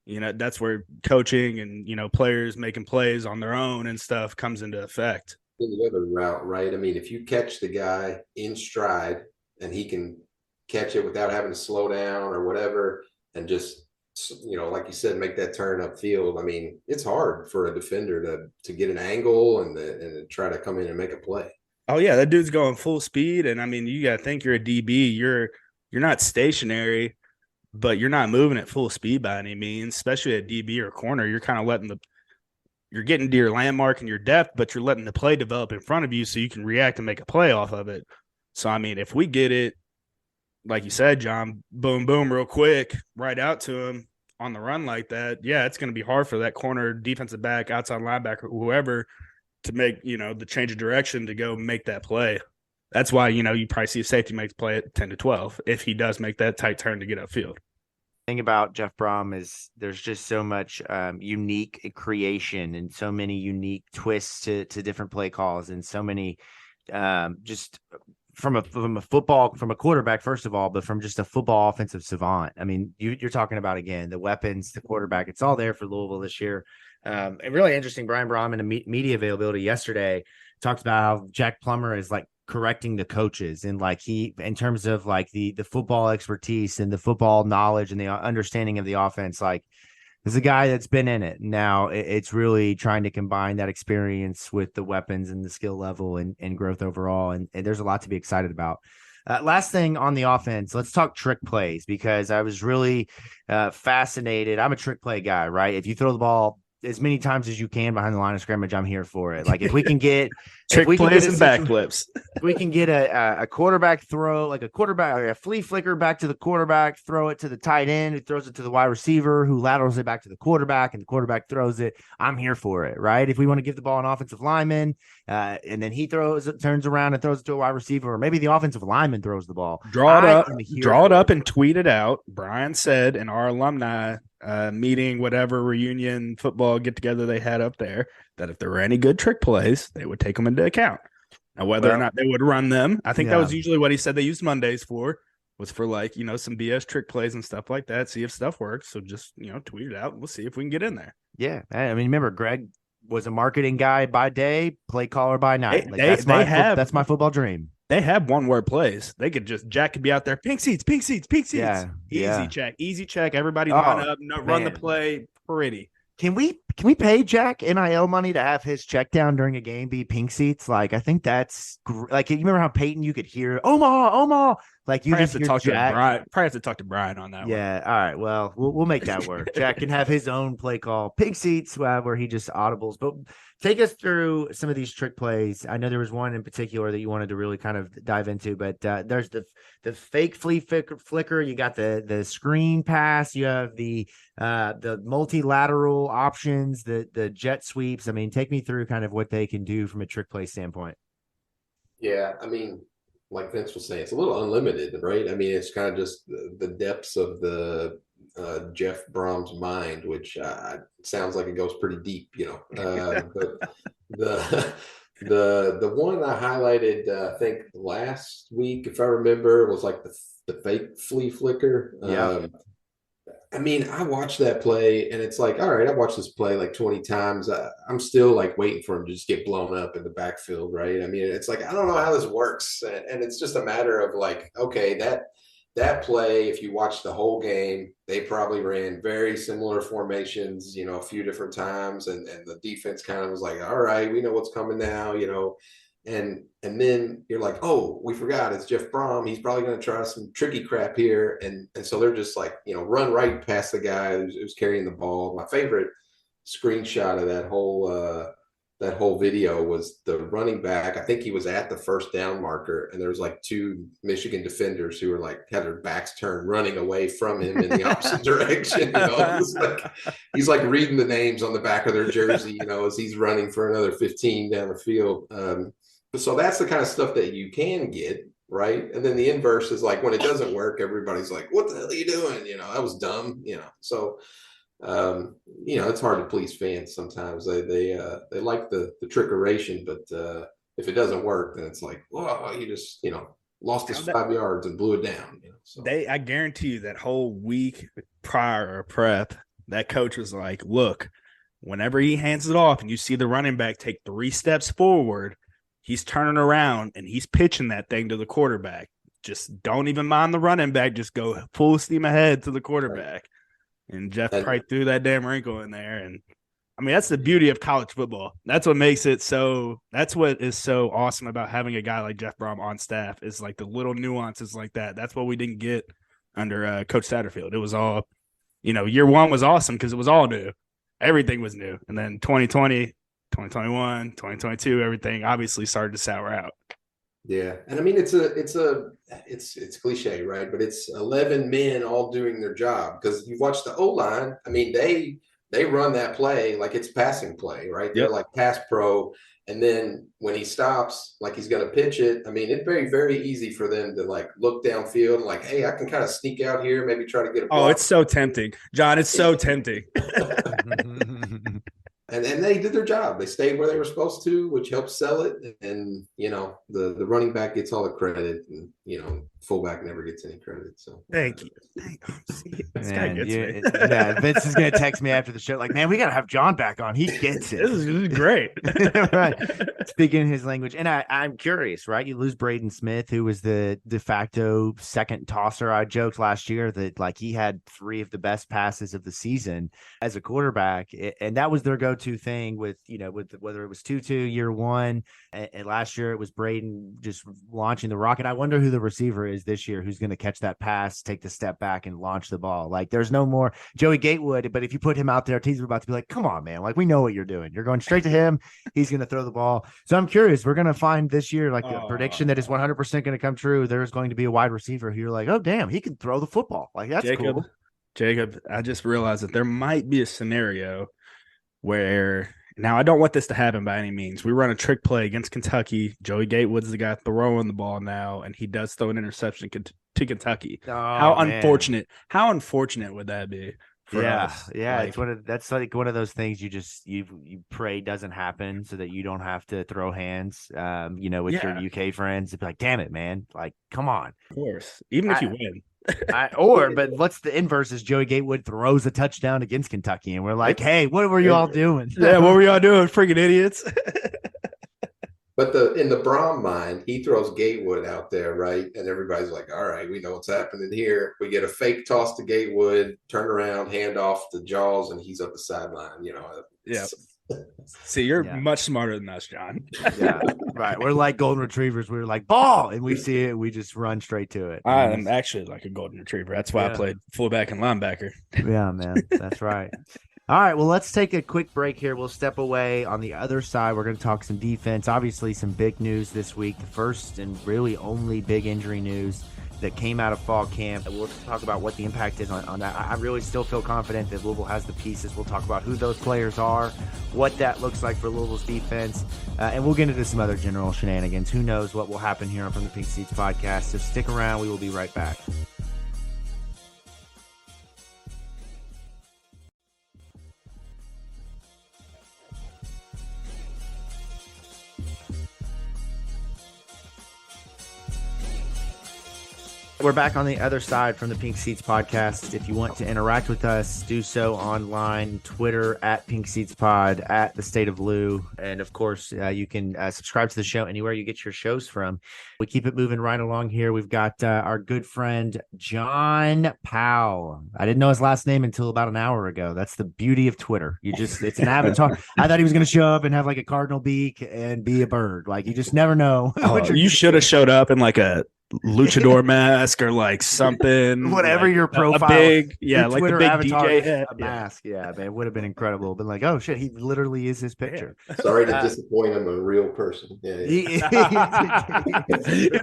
That's where coaching and, players making plays on their own and stuff comes into effect. The other route, right? I mean, if you catch the guy in stride and he can catch it without having to slow down or whatever, and just, like you said, make that turn upfield. I mean, it's hard for a defender to get an angle and try to come in and make a play. Oh yeah, that dude's going full speed, and I mean, you got to think you're a DB. You're not stationary, but you're not moving at full speed by any means, especially at DB or corner. You're kind of you're getting to your landmark and your depth, but you're letting the play develop in front of you so you can react and make a play off of it. So, I mean, if we get it, like you said, John, boom, boom, real quick, right out to him on the run like that, yeah, it's going to be hard for that corner, defensive back, outside linebacker, whoever, to make, the change of direction to go make that play. That's why, you probably see a safety make the play at 10 to 12 if he does make that tight turn to get upfield. The thing about Jeff Brohm is there's just so much unique creation and so many unique twists to different play calls, and so many just from a quarterback, first of all, but from just a football offensive savant. I mean, you're talking about, again, the weapons, the quarterback, it's all there for Louisville this year. And really interesting, Brian Brohm in a media availability yesterday talked about how Jack Plummer is like correcting the coaches, and like in terms of like the football expertise and the football knowledge and the understanding of the offense, like This is a guy that's been in it. Now it's really trying to combine that experience with the weapons and the skill level and growth overall. And there's a lot to be excited about. Last thing on the offense, let's talk trick plays, because I was really fascinated. I'm a trick play guy, right? If you throw the ball as many times as you can behind the line of scrimmage, I'm here for it. Like if we can get trick plays and backflips, if we can get a quarterback throw, like a flea flicker back to the quarterback, throw it to the tight end who throws it to the wide receiver who laterals it back to the quarterback, and the quarterback throws it, I'm here for it, right? If we want to give the ball an offensive lineman, and then he turns around and throws it to a wide receiver, or maybe the offensive lineman throws the ball. Draw it up and tweet it out. Brian said in our alumni meeting, whatever reunion football get together they had up there, that if there were any good trick plays, they would take them into account. Now, whether or not they would run them, I think that was usually what he said they used Mondays for, was for like, some BS trick plays and stuff like that. See if stuff works. So just, tweet it out. We'll see if we can get in there. Yeah. I mean, remember, Greg was a marketing guy by day, play caller by night. That's my football dream. They have one-word plays. They could Jack could be out there, pink seats, pink seats, pink seats. Yeah, easy check. Everybody line up, run the play, pretty. Can we pay Jack NIL money to have his check down during a game be pink seats? Like, I think that's like, you remember how Peyton, you could hear Omaha, like you just have to talk to Brian. Probably have to talk to Brian on that. Yeah. One. All right. Well, we'll make that work. Jack can have his own play call, pink seats, where he just audibles. But take us through some of these trick plays. I know there was one in particular that you wanted to really kind of dive into, but there's the fake flea flicker. You got the screen pass. You have the multilateral options, the jet sweeps. I mean, take me through kind of what they can do from a trick play standpoint. Yeah, I mean, like Vince was saying, it's a little unlimited, right? I mean, it's kind of just the depths of the Jeff Brohm's mind, which sounds like it goes pretty deep, but the one I highlighted, I think last week, if I remember, was like the fake flea flicker. Yeah. I mean, I watched that play and it's like, all right, I watched this play like 20 times. I'm still like waiting for him to just get blown up in the backfield, right? I mean, it's like, I don't know how this works. And it's just a matter of like, okay, that play, if you watch the whole game, they probably ran very similar formations, a few different times. And the defense kind of was like, all right, we know what's coming now, and then you're like, oh, we forgot, it's Jeff Brohm. He's probably going to try some tricky crap here. And so they're just like, run right past the guy who's carrying the ball. My favorite screenshot of that whole video was the running back. I think he was at the first down marker, and there was like two Michigan defenders who were like had their backs turned, running away from him in the opposite direction. He's like reading the names on the back of their jersey, as he's running for another 15 down the field. So that's the kind of stuff that you can get, right? And then the inverse is like when it doesn't work, everybody's like, "What the hell are you doing?" That was dumb. So. It's hard to please fans sometimes. They like the trickeration, but if it doesn't work, then it's like, well, you just lost us 5 yards and blew it down. So I guarantee you that whole week prior or prep, that coach was like, look, whenever he hands it off and you see the running back take 3 steps forward, he's turning around and he's pitching that thing to the quarterback. Just don't even mind the running back. Just go full steam ahead to the quarterback. Right. And Jeff probably threw that damn wrinkle in there. And I mean, that's the beauty of college football. That's what makes it so – that's what is so awesome about having a guy like Jeff Brohm on staff, is like the little nuances like that. That's what we didn't get under Coach Satterfield. It was all – year one was awesome because it was all new. Everything was new. And then 2020, 2021, 2022, everything obviously started to sour out. Yeah. And I mean, it's cliche, right? But it's 11 men all doing their job, because you watch the O-line. I mean, they run that play like it's passing play, right? They're like pass pro. And then when he stops, like he's going to pitch it. I mean, it's very, very easy for them to like look downfield and like, hey, I can kind of sneak out here, maybe try to get a block. Oh, it's so tempting, John. It's so tempting. And they did their job. They stayed where they were supposed to, which helped sell it. And, the running back gets all the credit, and, fullback never gets any credit. So Thank you. See, this guy Man, gets me. yeah, Vince is going to text me after the show like, man, we got to have John back on. He gets it. This is great. Right. Speaking his language. And I'm curious, right? You lose Braden Smith, who was the de facto second tosser. I joked last year that like he had 3 of the best passes of the season as a quarterback. And that was their go-to thing with whether it was Tutu year 1 and last year it was Braden just launching the rocket. I wonder who the receiver is this year who's going to catch that pass, take the step back and launch the ball. Like there's no more Joey Gatewood, but if you put him out there, teams are about to be like, come on, man. Like we know what you're doing. You're going straight to him. He's going to throw the ball. So I'm curious. We're going to find this year, like a prediction that is 100% going to come true. There's going to be a wide receiver who you're like, oh, damn, he can throw the football. Like that's cool. Jacob, I just realized that there might be a scenario where now I don't want this to happen by any means. We run a trick play against Kentucky. Joey Gatewood's the guy throwing the ball now, and he does throw an interception to Kentucky. Oh, how man. unfortunate! How unfortunate would that be? Us? Yeah. Like, that's like one of those things you pray doesn't happen so that you don't have to throw hands. With your UK friends, it'd be like, damn it, man! Like, come on. Of course, even if you win. But what's the inverse is Joey Gatewood throws a touchdown against Kentucky and we're like, hey, what were you all doing? Yeah, what were y'all doing? Freaking idiots. But in the Brohm mind, he throws Gatewood out there, right? And everybody's like, all right, we know what's happening here. We get a fake toss to Gatewood, turn around, hand off to Jaws, and he's up the sideline, Yeah. See, you're much smarter than us, John. Yeah, right. We're like golden retrievers. We're like ball, and we see it, and we just run straight to it. I am actually like a golden retriever. That's why I played fullback and linebacker. Yeah, man, that's right. All right, well, let's take a quick break here. We'll step away. On the other side, we're going to talk some defense. Obviously, some big news this week. The first and really only big injury news that came out of fall camp. We'll talk about what the impact is on that. I really still feel confident that Louisville has the pieces. We'll talk about who those players are, what that looks like for Louisville's defense, and we'll get into some other general shenanigans. Who knows what will happen here on From the Pink Seats podcast. So stick around. We will be right back. We're back on the other side from the Pink Seats podcast. If you want to interact with us, do so online, Twitter at Pink Seats Pod, at the State of Lou. And of course, you can subscribe to the show anywhere you get your shows from. We keep it moving right along here. We've got our good friend, John Powell. I didn't know his last name until about an hour ago. That's the beauty of Twitter. It's an avatar. I thought he was going to show up and have like a cardinal beak and be a bird. Like you just never know. You should have showed up in like a luchador mask or like something, whatever like your profile, like Twitter the big avatar, DJ head, mask. Yeah, man, it would have been incredible. Been like, oh shit, he literally is his picture. Sorry to disappoint him, a real person. It's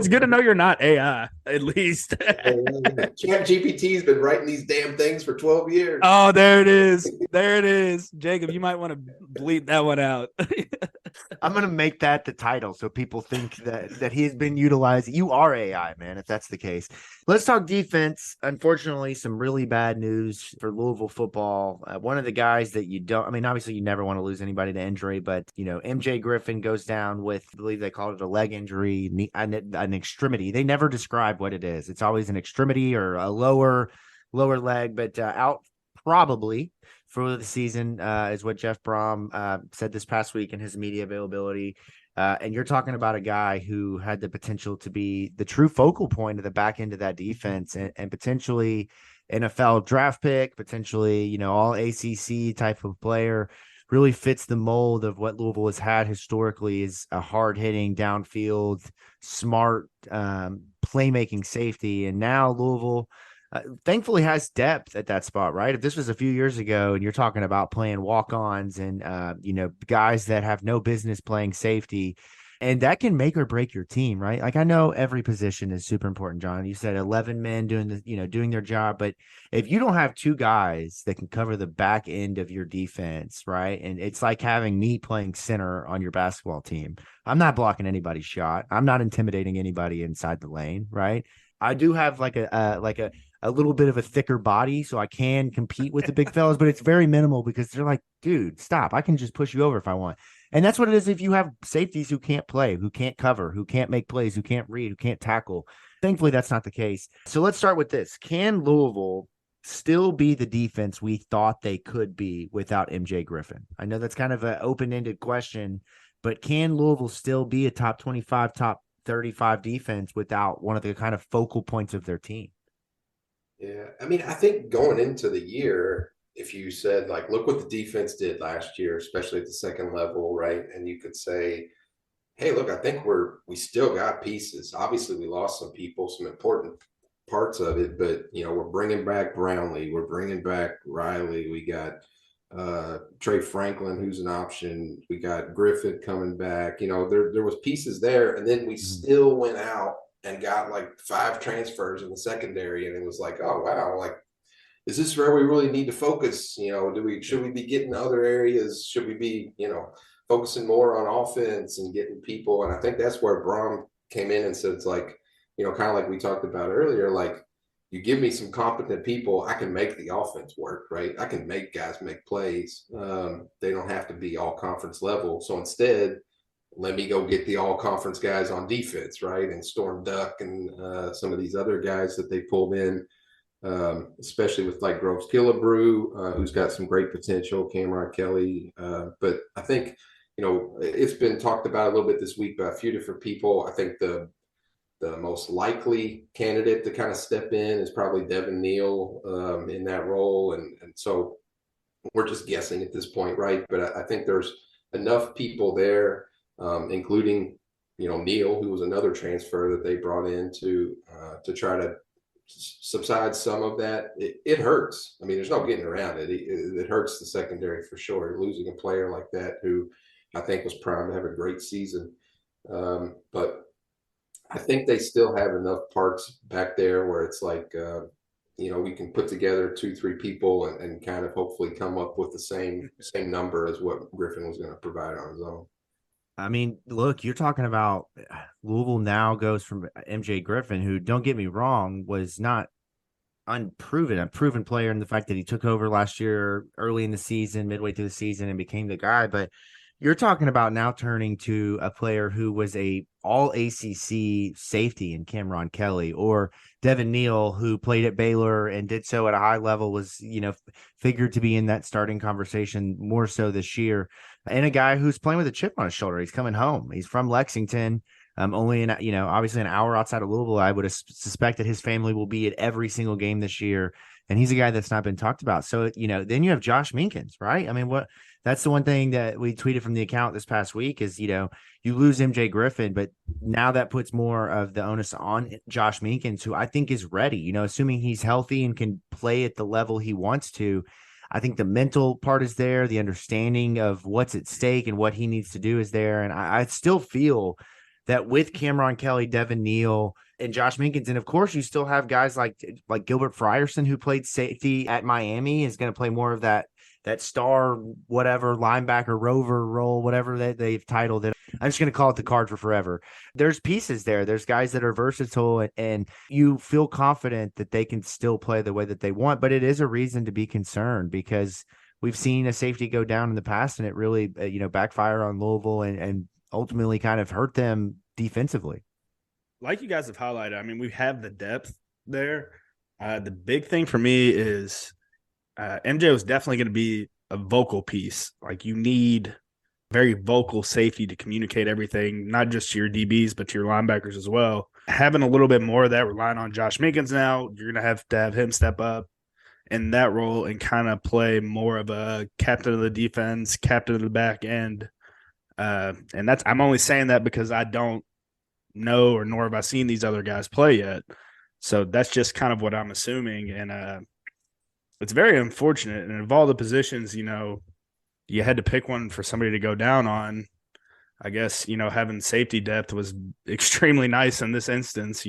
good to know you're not AI, at least. ChatGPT's been writing these damn things for 12 years. Oh, there it is. Jacob, you might want to bleep that one out. I'm gonna make that the title so people think that he has been utilized. You are AI, man, if that's the case. Let's talk defense. Unfortunately, some really bad news for Louisville football. One of the guys that obviously you never want to lose anybody to injury, but MJ Griffin goes down with, I believe they called it a leg injury, an extremity. They never describe what it is. It's always an extremity or a lower leg, but out probably for the season is what Jeff Brohm said this past week in his media availability. And you're talking about a guy who had the potential to be the true focal point of the back end of that defense and potentially NFL draft pick, potentially, all ACC type of player. Really fits the mold of what Louisville has had historically, is a hard-hitting, downfield, smart, playmaking safety. And now Louisville thankfully has depth at that spot, right? If this was a few years ago and you're talking about playing walk-ons and, guys that have no business playing safety, and that can make or break your team, right? Like I know every position is super important, John. You said 11 men doing their job, but if you don't have two guys that can cover the back end of your defense, right? And it's like having me playing center on your basketball team. I'm not blocking anybody's shot. I'm not intimidating anybody inside the lane, right? I do have like a little bit of a thicker body, so I can compete with the big fellas, but it's very minimal because they're like, dude, stop. I can just push you over if I want. And that's what it is if you have safeties who can't play, who can't cover, who can't make plays, who can't read, who can't tackle. Thankfully, that's not the case. So let's start with this. Can Louisville still be the defense we thought they could be without MJ Griffin? I know that's kind of an open-ended question, but can Louisville still be a top 25, top 35 defense without one of the kind of focal points of their team? Yeah. I mean, I think going into the year, if you said, like, look what the defense did last year, especially at the second level, right? And you could say, hey, look, I think we still got pieces. Obviously, we lost some people, some important parts of it, but, we're bringing back Brownlee. We're bringing back Riley. We got Trey Franklin, who's an option. We got Griffin coming back. There was pieces there. And then we still went out and got like 5 transfers in the secondary. And it was like, oh, wow, like, is this where we really need to focus? Should we be getting other areas? Should we be, focusing more on offense and getting people? And I think that's where Brohm came in and said, it's like, kind of like we talked about earlier, like, you give me some competent people, I can make the offense work, right? I can make guys make plays. They don't have to be all conference level. So instead, let me go get the all conference guys on defense, right? And Storm Duck and some of these other guys that they pulled in. Especially with like Groves Killebrew, who's got some great potential, Cameron Kelly. But I think, it's been talked about a little bit this week by a few different people. I think the most likely candidate to kind of step in is probably Devin Neal in that role. And so we're just guessing at this point, right? But I think there's enough people there, including, Neal, who was another transfer that they brought in to try to subside some of that. It hurts. I mean, there's no getting around it. It hurts the secondary for sure. Losing a player like that who I think was primed to have a great season. But I think they still have enough parts back there where it's like, we can put together 2-3 people and kind of hopefully come up with the same number as what Griffin was going to provide on his own. I mean, look, you're talking about Louisville now goes from MJ Griffin, who, don't get me wrong, was not a proven player in the fact that he took over last year early in the season, midway through the season, and became the guy. But you're talking about now turning to a player who was a all ACC safety in Cameron Kelly, or Devin Neal, who played at Baylor and did so at a high level, was, figured to be in that starting conversation more so this year. And a guy who's playing with a chip on his shoulder. He's coming home. He's from Lexington, only obviously an hour outside of Louisville. I would suspect that his family will be at every single game this year. And he's a guy that's not been talked about. So, then you have Josh Minkins, right? I mean, that's the one thing that we tweeted from the account this past week is, you lose MJ Griffin, but now that puts more of the onus on Josh Minkins, who I think is ready, assuming he's healthy and can play at the level he wants to. I think the mental part is there. The understanding of what's at stake and what he needs to do is there. And I still feel that with Cameron Kelly, Devin Neal, and Josh Minkins, and of course you still have guys like Gilbert Frierson, who played safety at Miami, is going to play more of that star, whatever, linebacker, rover role, whatever that they've titled it. I'm just going to call it the Card for forever. There's pieces there. There's guys that are versatile, and you feel confident that they can still play the way that they want. But it is a reason to be concerned because we've seen a safety go down in the past, and it really, backfire on Louisville and ultimately kind of hurt them defensively. Like you guys have highlighted, I mean, we have the depth there. The big thing for me is MJ was definitely going to be a vocal piece. Like, you need very vocal safety to communicate everything, not just to your DBs, but to your linebackers as well. Having a little bit more of that, relying on Josh Minkins now, you're going to have him step up in that role and kind of play more of a captain of the defense, captain of the back end. And I'm only saying that because I don't know or nor have I seen these other guys play yet. So that's just kind of what I'm assuming. And it's very unfortunate. And of all the positions, you had to pick one for somebody to go down on. I guess, having safety depth was extremely nice in this instance,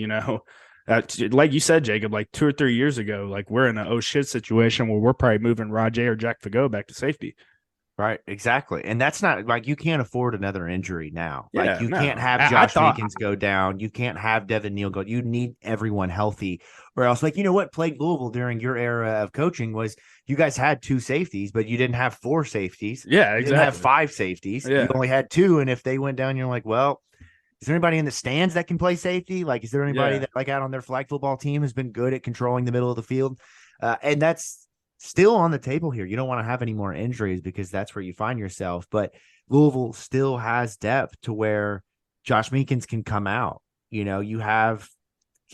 like you said, Jacob, like 2 or 3 years ago, like we're in an oh shit situation where we're probably moving Rajay or Jack Fago back to safety. Right, exactly. And that's not like you can't afford another injury now. Yeah, Like you no. can't have I Josh thought Meekins go down. You can't have Devin Neal go. You need everyone healthy. Or else, like, you know what plagued Louisville during your era of coaching was you guys had 2 safeties, but you didn't have 4 safeties. Yeah, You didn't have exactly. 5 safeties. Yeah. You only had 2. And if they went down, you're like, well, is there anybody in the stands that can play safety? Like, is there anybody Yeah. that, like, out on their flag football team has been good at controlling the middle of the field? And that's still on the table here. You don't want to have any more injuries because that's where you find yourself. But Louisville still has depth to where Josh Meekins can come out. You know, you have,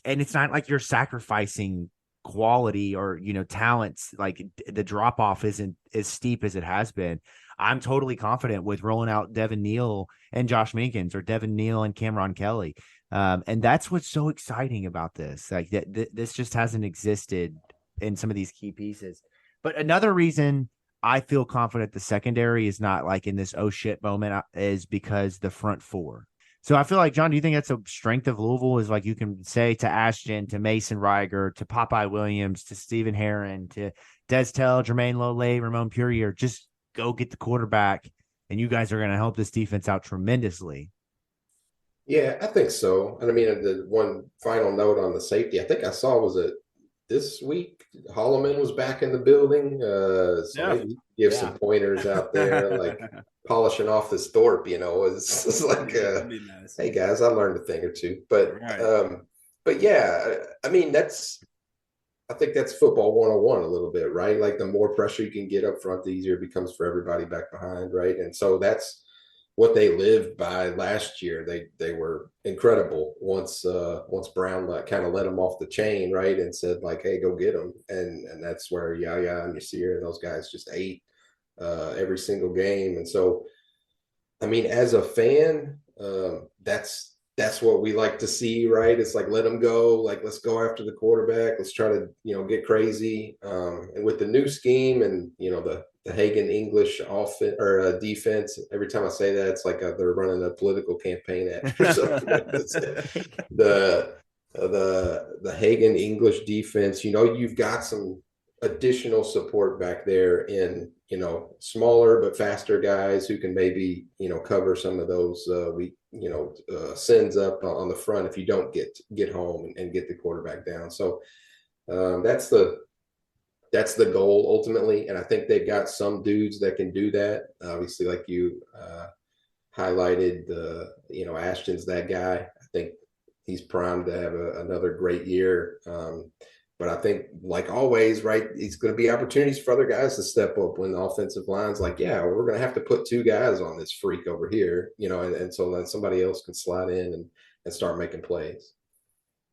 and it's not like you're sacrificing quality or, you know, talents. Like the drop off isn't as steep as it has been. I'm totally confident with rolling out Devin Neal and Josh Meekins or Devin Neal and Cameron Kelly. And that's what's so exciting about this. Like this just hasn't existed in some of these key pieces. But another reason I feel confident the secondary is not like in this oh shit moment is because the front 4. So I feel like, John, do you think that's a strength of Louisville is like you can say to Ashton, to Mason Reiger, to Popeye Williams, to Stephen Herron, to Destel, Jermaine Lole, Ramon Purrier, just go get the quarterback and you guys are going to help this defense out tremendously. Yeah, I think so. And I mean, the one final note on the safety, I think I saw was it this week, Holloman was back in the building. So maybe give some pointers out there, like polishing off this Thorpe, you know, it's like, nice. Hey guys, I learned a thing or two, but yeah, I mean, I think that's football 101 a little bit, right? Like the more pressure you can get up front, the easier it becomes for everybody back behind, right? And so that's what they lived by last year. They were incredible once Brown kind of let them off the chain, right, and said like, hey, go get them, and that's where Yaya and Yasir and those guys just ate every single game. And so, I mean, as a fan, that's what we like to see, right? It's like, let them go. Like, let's go after the quarterback. Let's try to, you know, get crazy. And with the new scheme and, you know, the Hagen English offense or defense, every time I say that, it's like they're running a political campaign at or something. the Hagen English defense, you know, you've got some additional support back there in, you know, smaller but faster guys who can maybe, you know, cover some of those sends up on the front if you don't get home and get the quarterback down. So that's the goal ultimately, and I think they've got some dudes that can do that. Obviously, like you highlighted, Ashton's that guy. I think he's primed to have another great year. But I think, like always, right, it's going to be opportunities for other guys to step up when the offensive line's like, yeah, we're going to have to put 2 guys on this freak over here, you know, and so then somebody else can slide in and start making plays.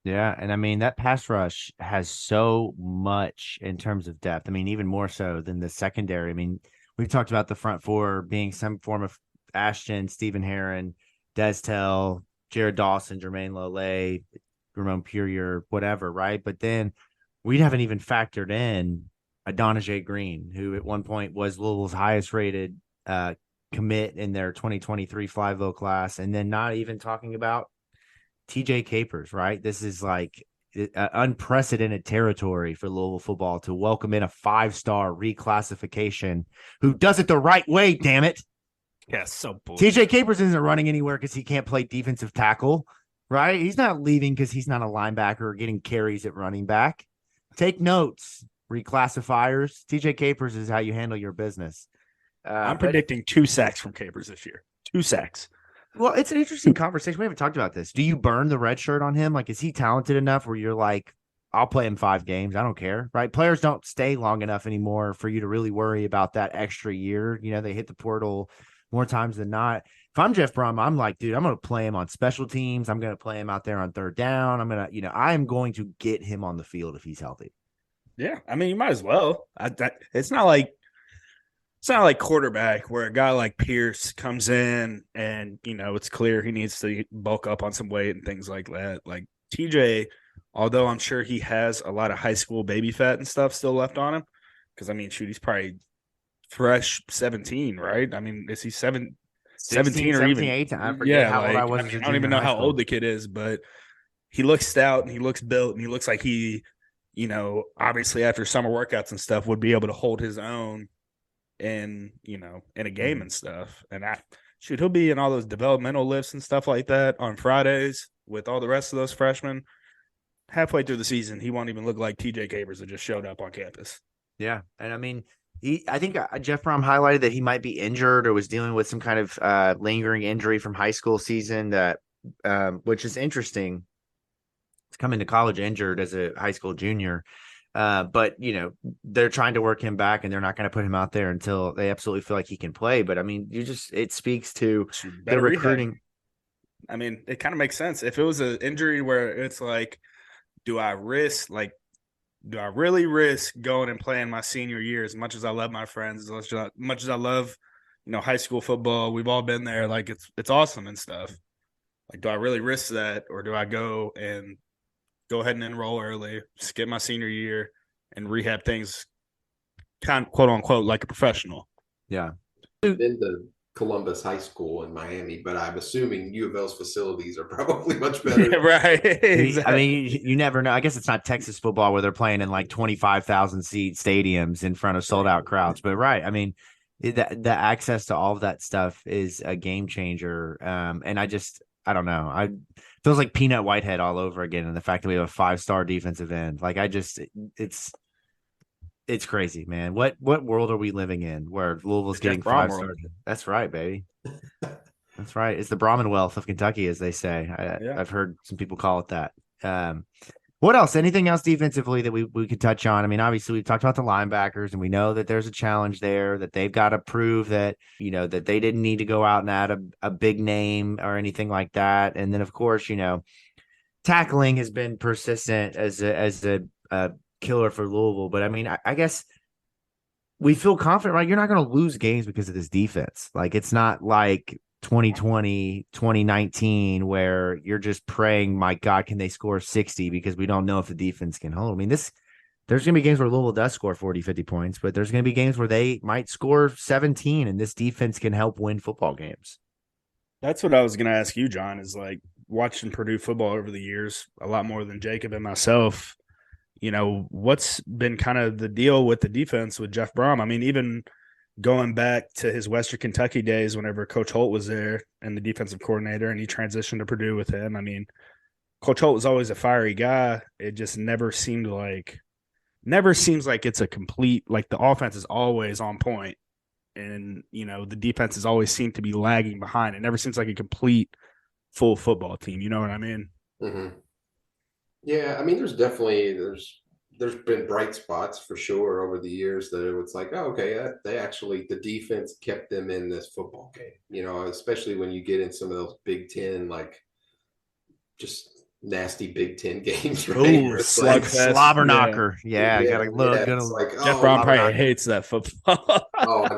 Yeah, and I mean, that pass rush has so much in terms of depth. I mean, even more so than the secondary. I mean, we've talked about the front 4 being some form of Ashton, Stephen Herron, Destel, Jared Dawson, Jermaine Lole, Ramon Purrier, whatever, right? But then we haven't even factored in Adonijah Green, who at one point was Louisville's highest rated commit in their 2023 Flyville class. And then not even talking about TJ Capers, right? This is like unprecedented territory for Louisville football to welcome in a 5-star reclassification who does it the right way, damn it. Yeah, so bullshit. TJ Capers isn't running anywhere because he can't play defensive tackle, right? He's not leaving because he's not a linebacker or getting carries at running back. Take notes, reclassifiers. TJ Capers is how you handle your business. I'm predicting 2 sacks from Capers this year. 2 sacks. Well, it's an interesting conversation. We haven't talked about this. Do you burn the red shirt on him? Like, is he talented enough where you're like, I'll play him 5 games. I don't care, right? Players don't stay long enough anymore for you to really worry about that extra year. You know, they hit the portal more times than not. If I'm Jeff Brohm, I'm like, dude, I'm going to play him on special teams. I'm going to play him out there on 3rd down. I'm going to get him on the field if he's healthy. Yeah, I mean, you might as well. It's not like quarterback where a guy like Pierce comes in and, you know, it's clear he needs to bulk up on some weight and things like that. Like TJ, although I'm sure he has a lot of high school baby fat and stuff still left on him, because, I mean, shoot, he's probably fresh 17, right? I mean, is he 17 or even 18? I forget how old I was. I don't even know how old the kid is, but he looks stout and he looks built and he looks like he, you know, obviously after summer workouts and stuff would be able to hold his own in a game and stuff. And he'll be in all those developmental lifts and stuff like that on Fridays with all the rest of those freshmen. Halfway through the season, he won't even look like TJ Capers that just showed up on campus. Yeah. And I mean, I think Jeff Brohm highlighted that he might be injured or was dealing with some kind of lingering injury from high school season that, which is interesting. He's coming to college injured as a high school junior. But they're trying to work him back and they're not going to put him out there until they absolutely feel like he can play. But I mean, it speaks to the recruiting. Rehab. I mean, it kind of makes sense. If it was an injury where it's like, do I really risk going and playing my senior year as much as I love my friends, as much as I love, high school football? We've all been there. Like it's awesome and stuff. Like, do I really risk that, or do I go ahead and enroll early, skip my senior year, and rehab things, kind of, quote unquote, like a professional? Yeah. Been to Columbus High School in Miami, but I'm assuming U of L's facilities are probably much better. Yeah, right. Exactly. I mean, you never know. I guess it's not Texas football where they're playing in like 25,000 seat stadiums in front of sold out crowds, but right. I mean, the access to all of that stuff is a game changer. And I don't know. I feels like Peanut Whitehead all over again. And the fact that we have a 5-star defensive end, like it's crazy, man. What world are we living in where Louisville's getting 5-star? That's right, baby. That's right. It's the Brahmin wealth of Kentucky, as they say. I've heard some people call it that. What else? Anything else defensively that we could touch on? I mean, obviously we've talked about the linebackers, and we know that there's a challenge there, that they've got to prove that, that they didn't need to go out and add a big name or anything like that. And then of course, tackling has been persistent as a killer for Louisville. But I mean, I guess we feel confident, right? You're not going to lose games because of this defense. Like, it's not like 2020, 2019, where you're just praying, my God, can they score 60, because we don't know if the defense can hold. I mean, there's going to be games where Louisville does score 40, 50 points, but there's going to be games where they might score 17 and this defense can help win football games. That's what I was going to ask you, John, is like, watching Purdue football over the years, a lot more than Jacob and myself, what's been kind of the deal with the defense with Jeff Brohm? I mean, even going back to his Western Kentucky days, whenever Coach Holt was there and the defensive coordinator, and he transitioned to Purdue with him. I mean, Coach Holt was always a fiery guy. It just never seems like it's a complete, like, the offense is always on point, and the defense has always seemed to be lagging behind. It never seems like a complete full football team. You know what I mean? Mm-hmm. Yeah, I mean, there's been bright spots for sure over the years that it was like, oh, okay, the defense kept them in this football game, especially when you get in some of those Big Ten, like, just nasty Big Ten games, right? Oh, slobber knocker. Yeah, got a little good. Like, Jeff Brohm probably hates that football. Oh, I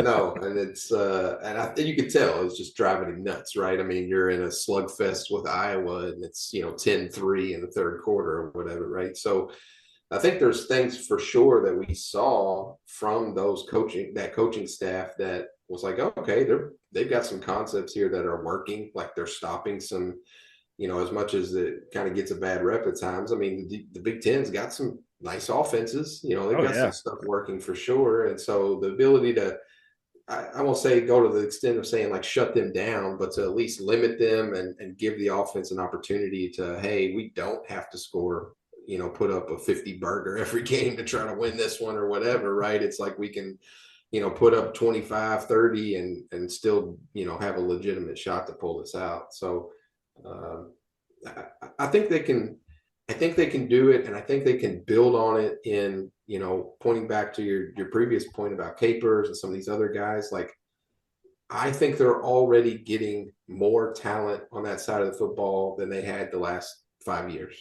know. And it's and you can tell it's just driving him nuts, right? I mean, you're in a slugfest with Iowa and it's 10-3 in the third quarter or whatever, right? So I think there's things for sure that we saw from that coaching staff that was like, oh, okay, they've got some concepts here that are working, like they're stopping some, as much as it kind of gets a bad rep at times. I mean, the Big Ten's got some nice offenses, they've got some stuff working for sure. And so the ability to, I won't say go to the extent of saying like shut them down, but to at least limit them and give the offense an opportunity to, hey, we don't have to score, put up a 50 burger every game to try to win this one or whatever, right? It's like we can, put up 25, 30 and still, have a legitimate shot to pull this out. So I think they can do it, and I think they can build on it in, pointing back to your previous point about Capers and some of these other guys. Like, I think they're already getting more talent on that side of the football than they had the last 5 years,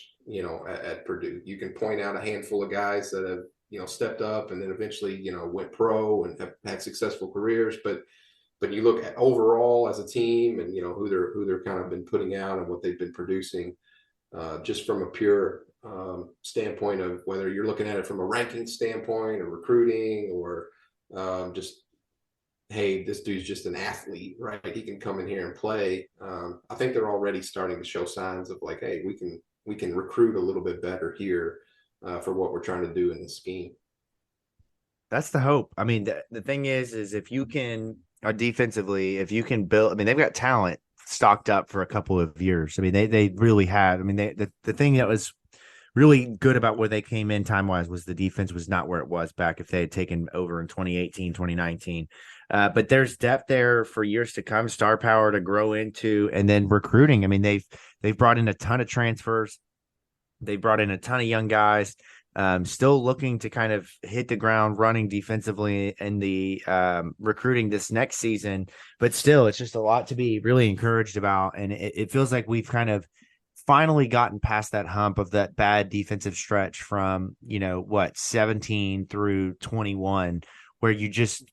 at Purdue. You can point out a handful of guys that have, stepped up and then eventually, went pro and have had successful careers. But you look at overall as a team and, who they're kind of been putting out and what they've been producing, just from a pure standpoint of whether you're looking at it from a ranking standpoint or recruiting or just, hey, this dude's just an athlete, right? He can come in here and play. I think they're already starting to show signs of like, hey, we can recruit a little bit better here for what we're trying to do in this scheme. That's the hope. I mean, the thing is if you can defensively, if you can build, I mean, they've got talent stocked up for a couple of years. I mean, they really have. I mean, the thing that was really good about where they came in time wise was the defense was not where it was back if they had taken over in 2018, 2019. But there's depth there for years to come, star power to grow into, and then recruiting. I mean, they've brought in a ton of transfers. They brought in a ton of young guys. Still looking to kind of hit the ground running defensively in the recruiting this next season, but still, it's just a lot to be really encouraged about. And it feels like we've kind of finally gotten past that hump of that bad defensive stretch from, 17 through 21, where you just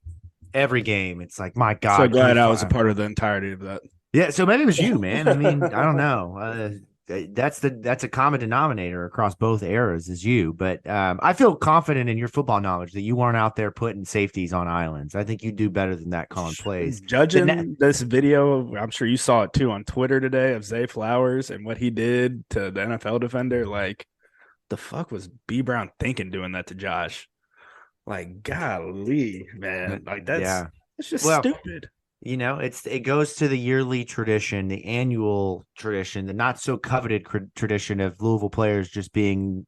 every game, it's like, my God. So glad I was a part of the entirety of that. Yeah, so maybe it was you, man. I mean, I don't know. That's a common denominator across both eras is you, but I feel confident in your football knowledge that you weren't out there putting safeties on islands. I think you do better than that calling plays. Judging this video, I'm sure you saw it too on Twitter today of Zay Flowers and what he did to the NFL defender. Like, the fuck was B Brown thinking doing that to Josh? Like, golly, man, like it's just stupid. It goes to the yearly tradition, the annual tradition, the not so coveted tradition of Louisville players just being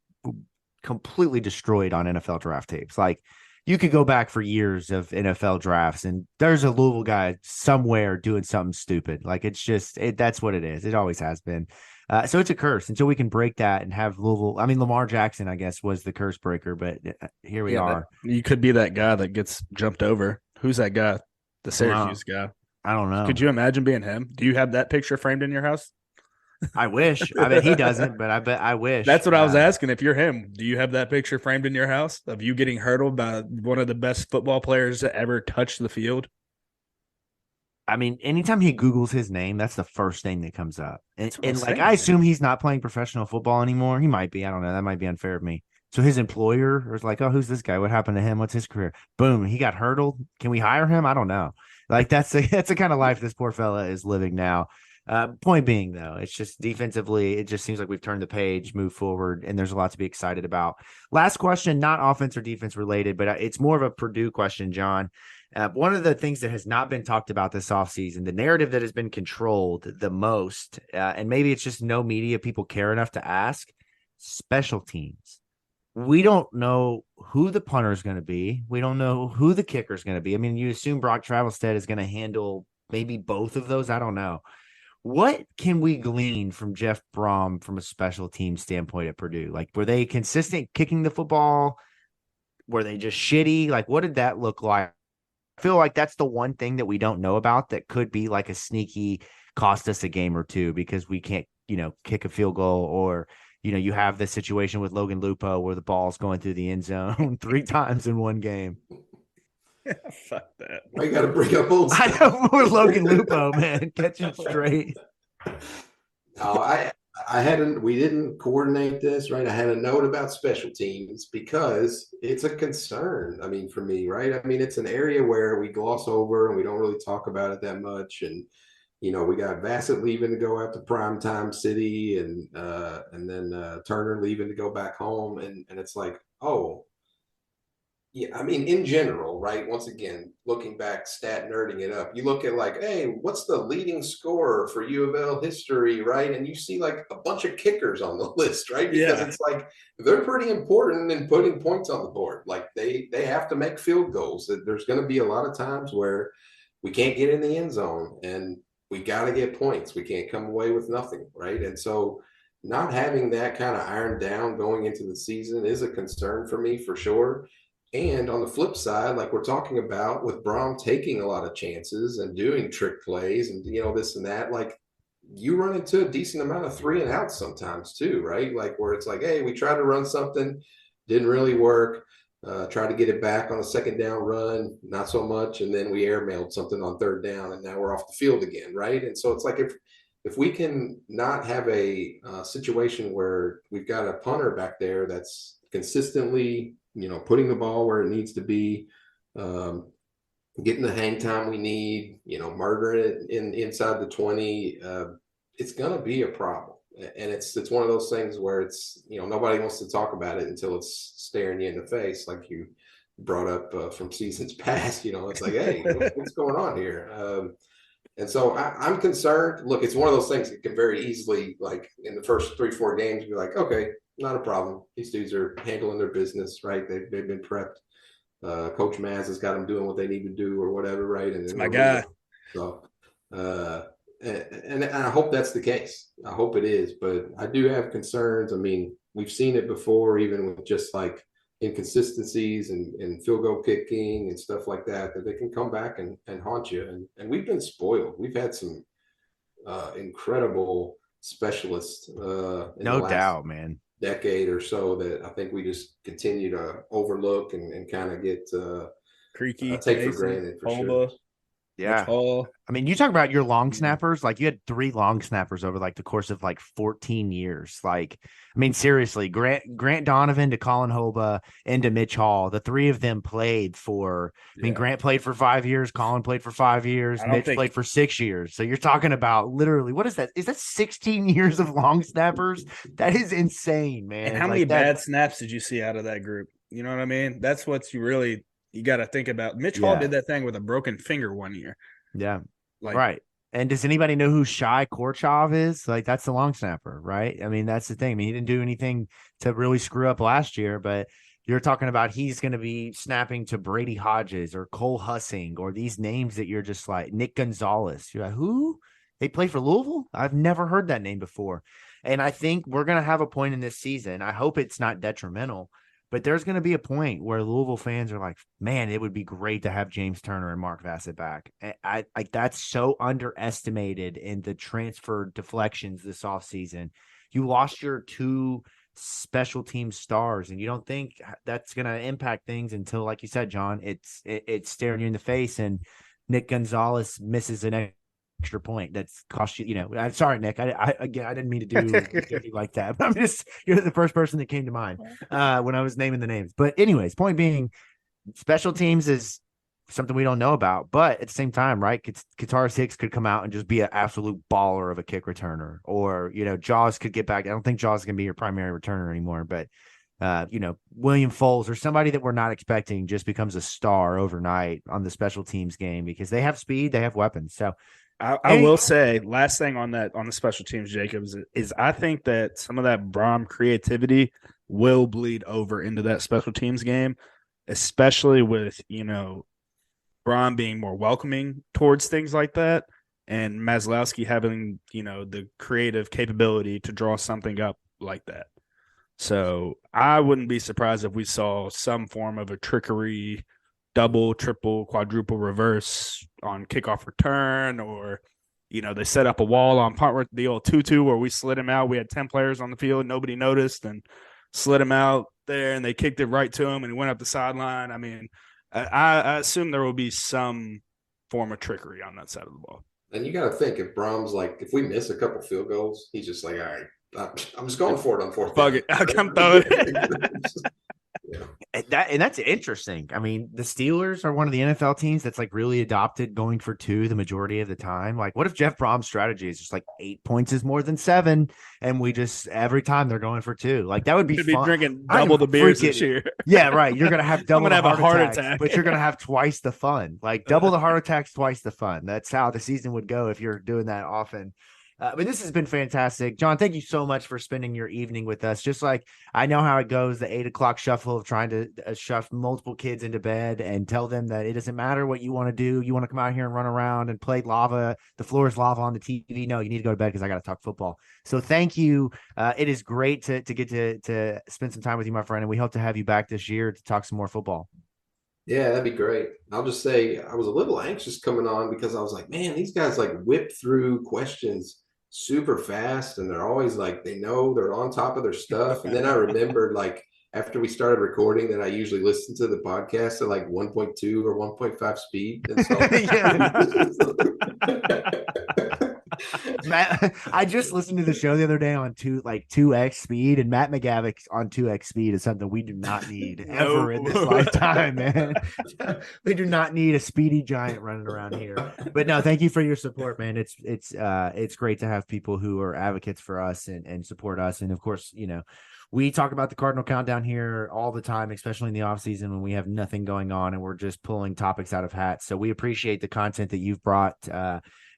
completely destroyed on NFL draft tapes. Like, you could go back for years of NFL drafts and there's a Louisville guy somewhere doing something stupid. Like, it's just, that's what it is. It always has been. So it's a curse until we can break that and have Louisville. I mean, Lamar Jackson, I guess, was the curse breaker, but here we are. You could be that guy that gets jumped over. Who's that guy? The Syracuse guy. I don't know. Could you imagine being him? Do you have that picture framed in your house? I wish. I mean, he doesn't, but I wish. That's what I was asking. If you're him, do you have that picture framed in your house of you getting hurdled by one of the best football players to ever touch the field? I mean, anytime he Googles his name, that's the first thing that comes up. And I assume he's not playing professional football anymore. He might be. I don't know. That might be unfair of me. So his employer was like, oh, who's this guy? What happened to him? What's his career? Boom. He got hurdled. Can we hire him? I don't know. Like, that's the kind of life this poor fella is living now. Point being, though, it's just defensively, it just seems like we've turned the page, moved forward, and there's a lot to be excited about. Last question, not offense or defense related, but it's more of a Purdue question, John. One of the things that has not been talked about this offseason, the narrative that has been controlled the most, and maybe it's just no media people care enough to ask, special teams. We don't know who the punter is going to be. We don't know who the kicker is going to be. I mean, you assume Brock Travelstead is going to handle maybe both of those. I don't know. What can we glean from Jeff Brohm from a special team standpoint at Purdue? Like, were they consistent kicking the football? Were they just shitty? Like, what did that look like? I feel like that's the one thing that we don't know about that could be like a sneaky cost us a game or two because we can't, kick a field goal or – you have this situation with Logan Lupo where the ball's going through the end zone 3 times in one game. Fuck that. I got to bring up old stuff. I know more Logan Lupo, man. Catch it straight. No, we didn't coordinate this, right? I had a note about special teams because it's a concern. I mean, for me, right? I mean, it's an area where we gloss over and we don't really talk about it that much. And we got Bassett leaving to go out to Primetime City and then Turner leaving to go back home. And it's like, oh, yeah, I mean, in general, right? Once again, looking back, stat nerding it up, you look at like, hey, what's the leading scorer for U of L history, right? And you see like a bunch of kickers on the list, right? Because it's like they're pretty important in putting points on the board. Like they have to make field goals. There's going to be a lot of times where we can't get in the end zone and we got to get points. We can't come away with nothing, right? And so not having that kind of ironed down going into the season is a concern for me for sure. And on the flip side, like we're talking about with Brohm taking a lot of chances and doing trick plays and, this and that, like you run into a decent amount of 3 and outs sometimes too, right? Like where it's like, hey, we tried to run something, didn't really work. Try to get it back on a second down run, not so much, and then we airmailed something on 3rd down, and now we're off the field again, right? And so it's like if we can not have a situation where we've got a punter back there that's consistently, putting the ball where it needs to be, getting the hang time we need, murdering it inside the 20, it's going to be a problem. And it's one of those things where it's, nobody wants to talk about it until it's staring you in the face, like you brought up from seasons past. It's like, hey, what's going on here? And so I'm concerned. Look, it's one of those things that can very easily, like in the first 3-4 games, be like, okay, not a problem. These dudes are handling their business, right? They've been prepped. Coach Maz has got them doing what they need to do or whatever, right? And then my guy. So, and I hope that's the case. I hope it is, but I do have concerns. I mean, we've seen it before, even with just like inconsistencies and field goal kicking and stuff like that they can come back and haunt you. And we've been spoiled. We've had some incredible specialists in no doubt, man, decade or so that I think we just continue to overlook and kind of get Creaky, take Mason, for granted for Holba, sure. Yeah. I mean, you talk about your long snappers, like you had 3 long snappers over like the course of like 14 years. Like, I mean, seriously, Grant Donovan to Colin Hoba and to Mitch Hall, the 3 of them played for, I mean, Grant played for 5 years, Colin played for 5 years, Mitch played for 6 years. So you're talking about literally, what is that? Is that 16 years of long snappers? That is insane, man. And how many bad snaps did you see out of that group? You know what I mean? That's what you got to think about. Mitch Hall did that thing with a broken finger one year. Yeah. Right. And does anybody know who Shai Korchov is? Like, that's the long snapper, right? I mean, that's the thing. I mean, he didn't do anything to really screw up last year, but you're talking about he's going to be snapping to Brady Hodges or Cole Hussing or these names that you're just like Nick Gonzalez. You're like, who? They play for Louisville? I've never heard that name before. And I think we're going to have a point in this season. I hope it's not detrimental, but there's going to be a point where Louisville fans are like, man, it would be great to have James Turner and Mark Vassett back. I that's so underestimated in the transfer deflections this offseason. You lost your 2 special team stars, and you don't think that's going to impact things until, like you said, John, it's staring you in the face, and Nick Gonzalez misses an extra point that's cost you, I'm sorry, Nick. I didn't mean to do like that, but you're the first person that came to mind when I was naming the names. But anyways, point being, special teams is something we don't know about, but at the same time, right? Kataris Hicks could come out and just be an absolute baller of a kick returner, or, Jaws could get back. I don't think Jaws is going to be your primary returner anymore, but William Foles or somebody that we're not expecting just becomes a star overnight on the special teams game because they have speed, they have weapons. So I will say, last thing on the special teams, Jacobs, is I think that some of that Brohm creativity will bleed over into that special teams game, especially with, Brohm being more welcoming towards things like that, and Maslowski having, the creative capability to draw something up like that. So I wouldn't be surprised if we saw some form of a trickery, double, triple, quadruple reverse on kickoff return, or, they set up a wall on punt, the old 2-2 where we slid him out. We had 10 players on the field. Nobody noticed and slid him out there, and they kicked it right to him, and he went up the sideline. I mean, I assume there will be some form of trickery on that side of the ball. And you got to think, if Brahm's like, if we miss a couple field goals, he's just like, all right, I'm just going for it on 4th down. Fuck it. I'll come throw it. And that's interesting. I mean, the Steelers are one of the NFL teams that's like really adopted going for 2 the majority of the time. Like, what if Jeff Brohm's strategy is just like 8 points is more than 7, and we just every time they're going for 2? Like, that would be fun. Be drinking double the beers this year. Yeah, right. You're gonna have double the heart attack, but you're gonna have twice the fun. Like, double the heart attacks, twice the fun. That's how the season would go if you're doing that often. But this has been fantastic. John, thank you so much for spending your evening with us. Just like I know how it goes, the 8 o'clock shuffle of trying to shove multiple kids into bed and tell them that it doesn't matter what you want to do. You want to come out here and run around and play lava. The floor is lava on the TV. No, you need to go to bed because I got to talk football. So thank you. It is great to get to spend some time with you, my friend. And we hope to have you back this year to talk some more football. Yeah, that'd be great. I'll just say I was a little anxious coming on because I was like, man, these guys like whip through questions super fast, and they're always like, they know they're on top of their stuff. And then I remembered, like, after we started recording, that I usually listen to the podcast at like 1.2 or 1.5 speed. And so Matt, I just listened to the show the other day on 2x speed, and Matt McGavick on 2x speed is something we do not need ever in this lifetime, man. We do not need a speedy giant running around here. But no, thank you for your support, man. It's great to have people who are advocates for us and support us. And of course, We talk about the Cardinal Countdown here all the time, especially in the off season when we have nothing going on and we're just pulling topics out of hats. So we appreciate the content that you've brought.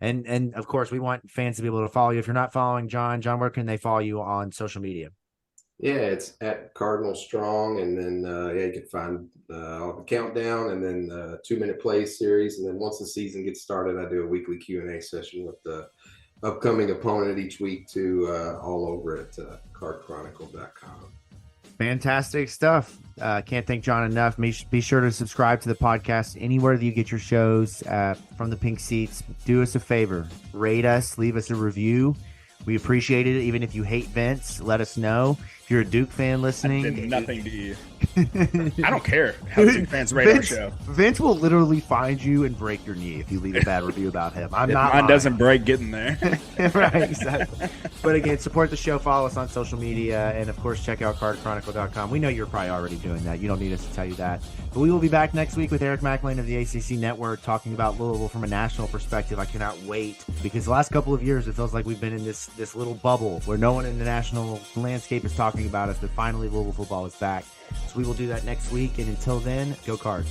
And of course, we want fans to be able to follow you. If you're not following John, where can they follow you on social media? Yeah, it's at Cardinal Strong, and then you can find the countdown, and then 2-minute play series, and then once the season gets started, I do a weekly Q&A session with the upcoming opponent each week too, all over at cardchronicle.com. Fantastic stuff. Can't thank John enough. Be sure to subscribe to the podcast anywhere that you get your shows from the Pink Seats. Do us a favor, rate us, leave us a review. We appreciate it. Even if you hate Vince, let us know. If you're a Duke fan listening, I did nothing to you. I don't care how Duke fans rate our show. Vince will literally find you and break your knee if you leave a bad review about him. If mine doesn't break getting there. Right, exactly. But again, support the show, follow us on social media, and of course, check out cardchronicle.com. We know you're probably already doing that. You don't need us to tell you that. But we will be back next week with Eric McLean of the ACC Network talking about Louisville from a national perspective. I cannot wait because the last couple of years, it feels like we've been in this little bubble where no one in the national landscape is talking about us, but finally Louisville football is back. So we will do that next week, and until then, go Cards.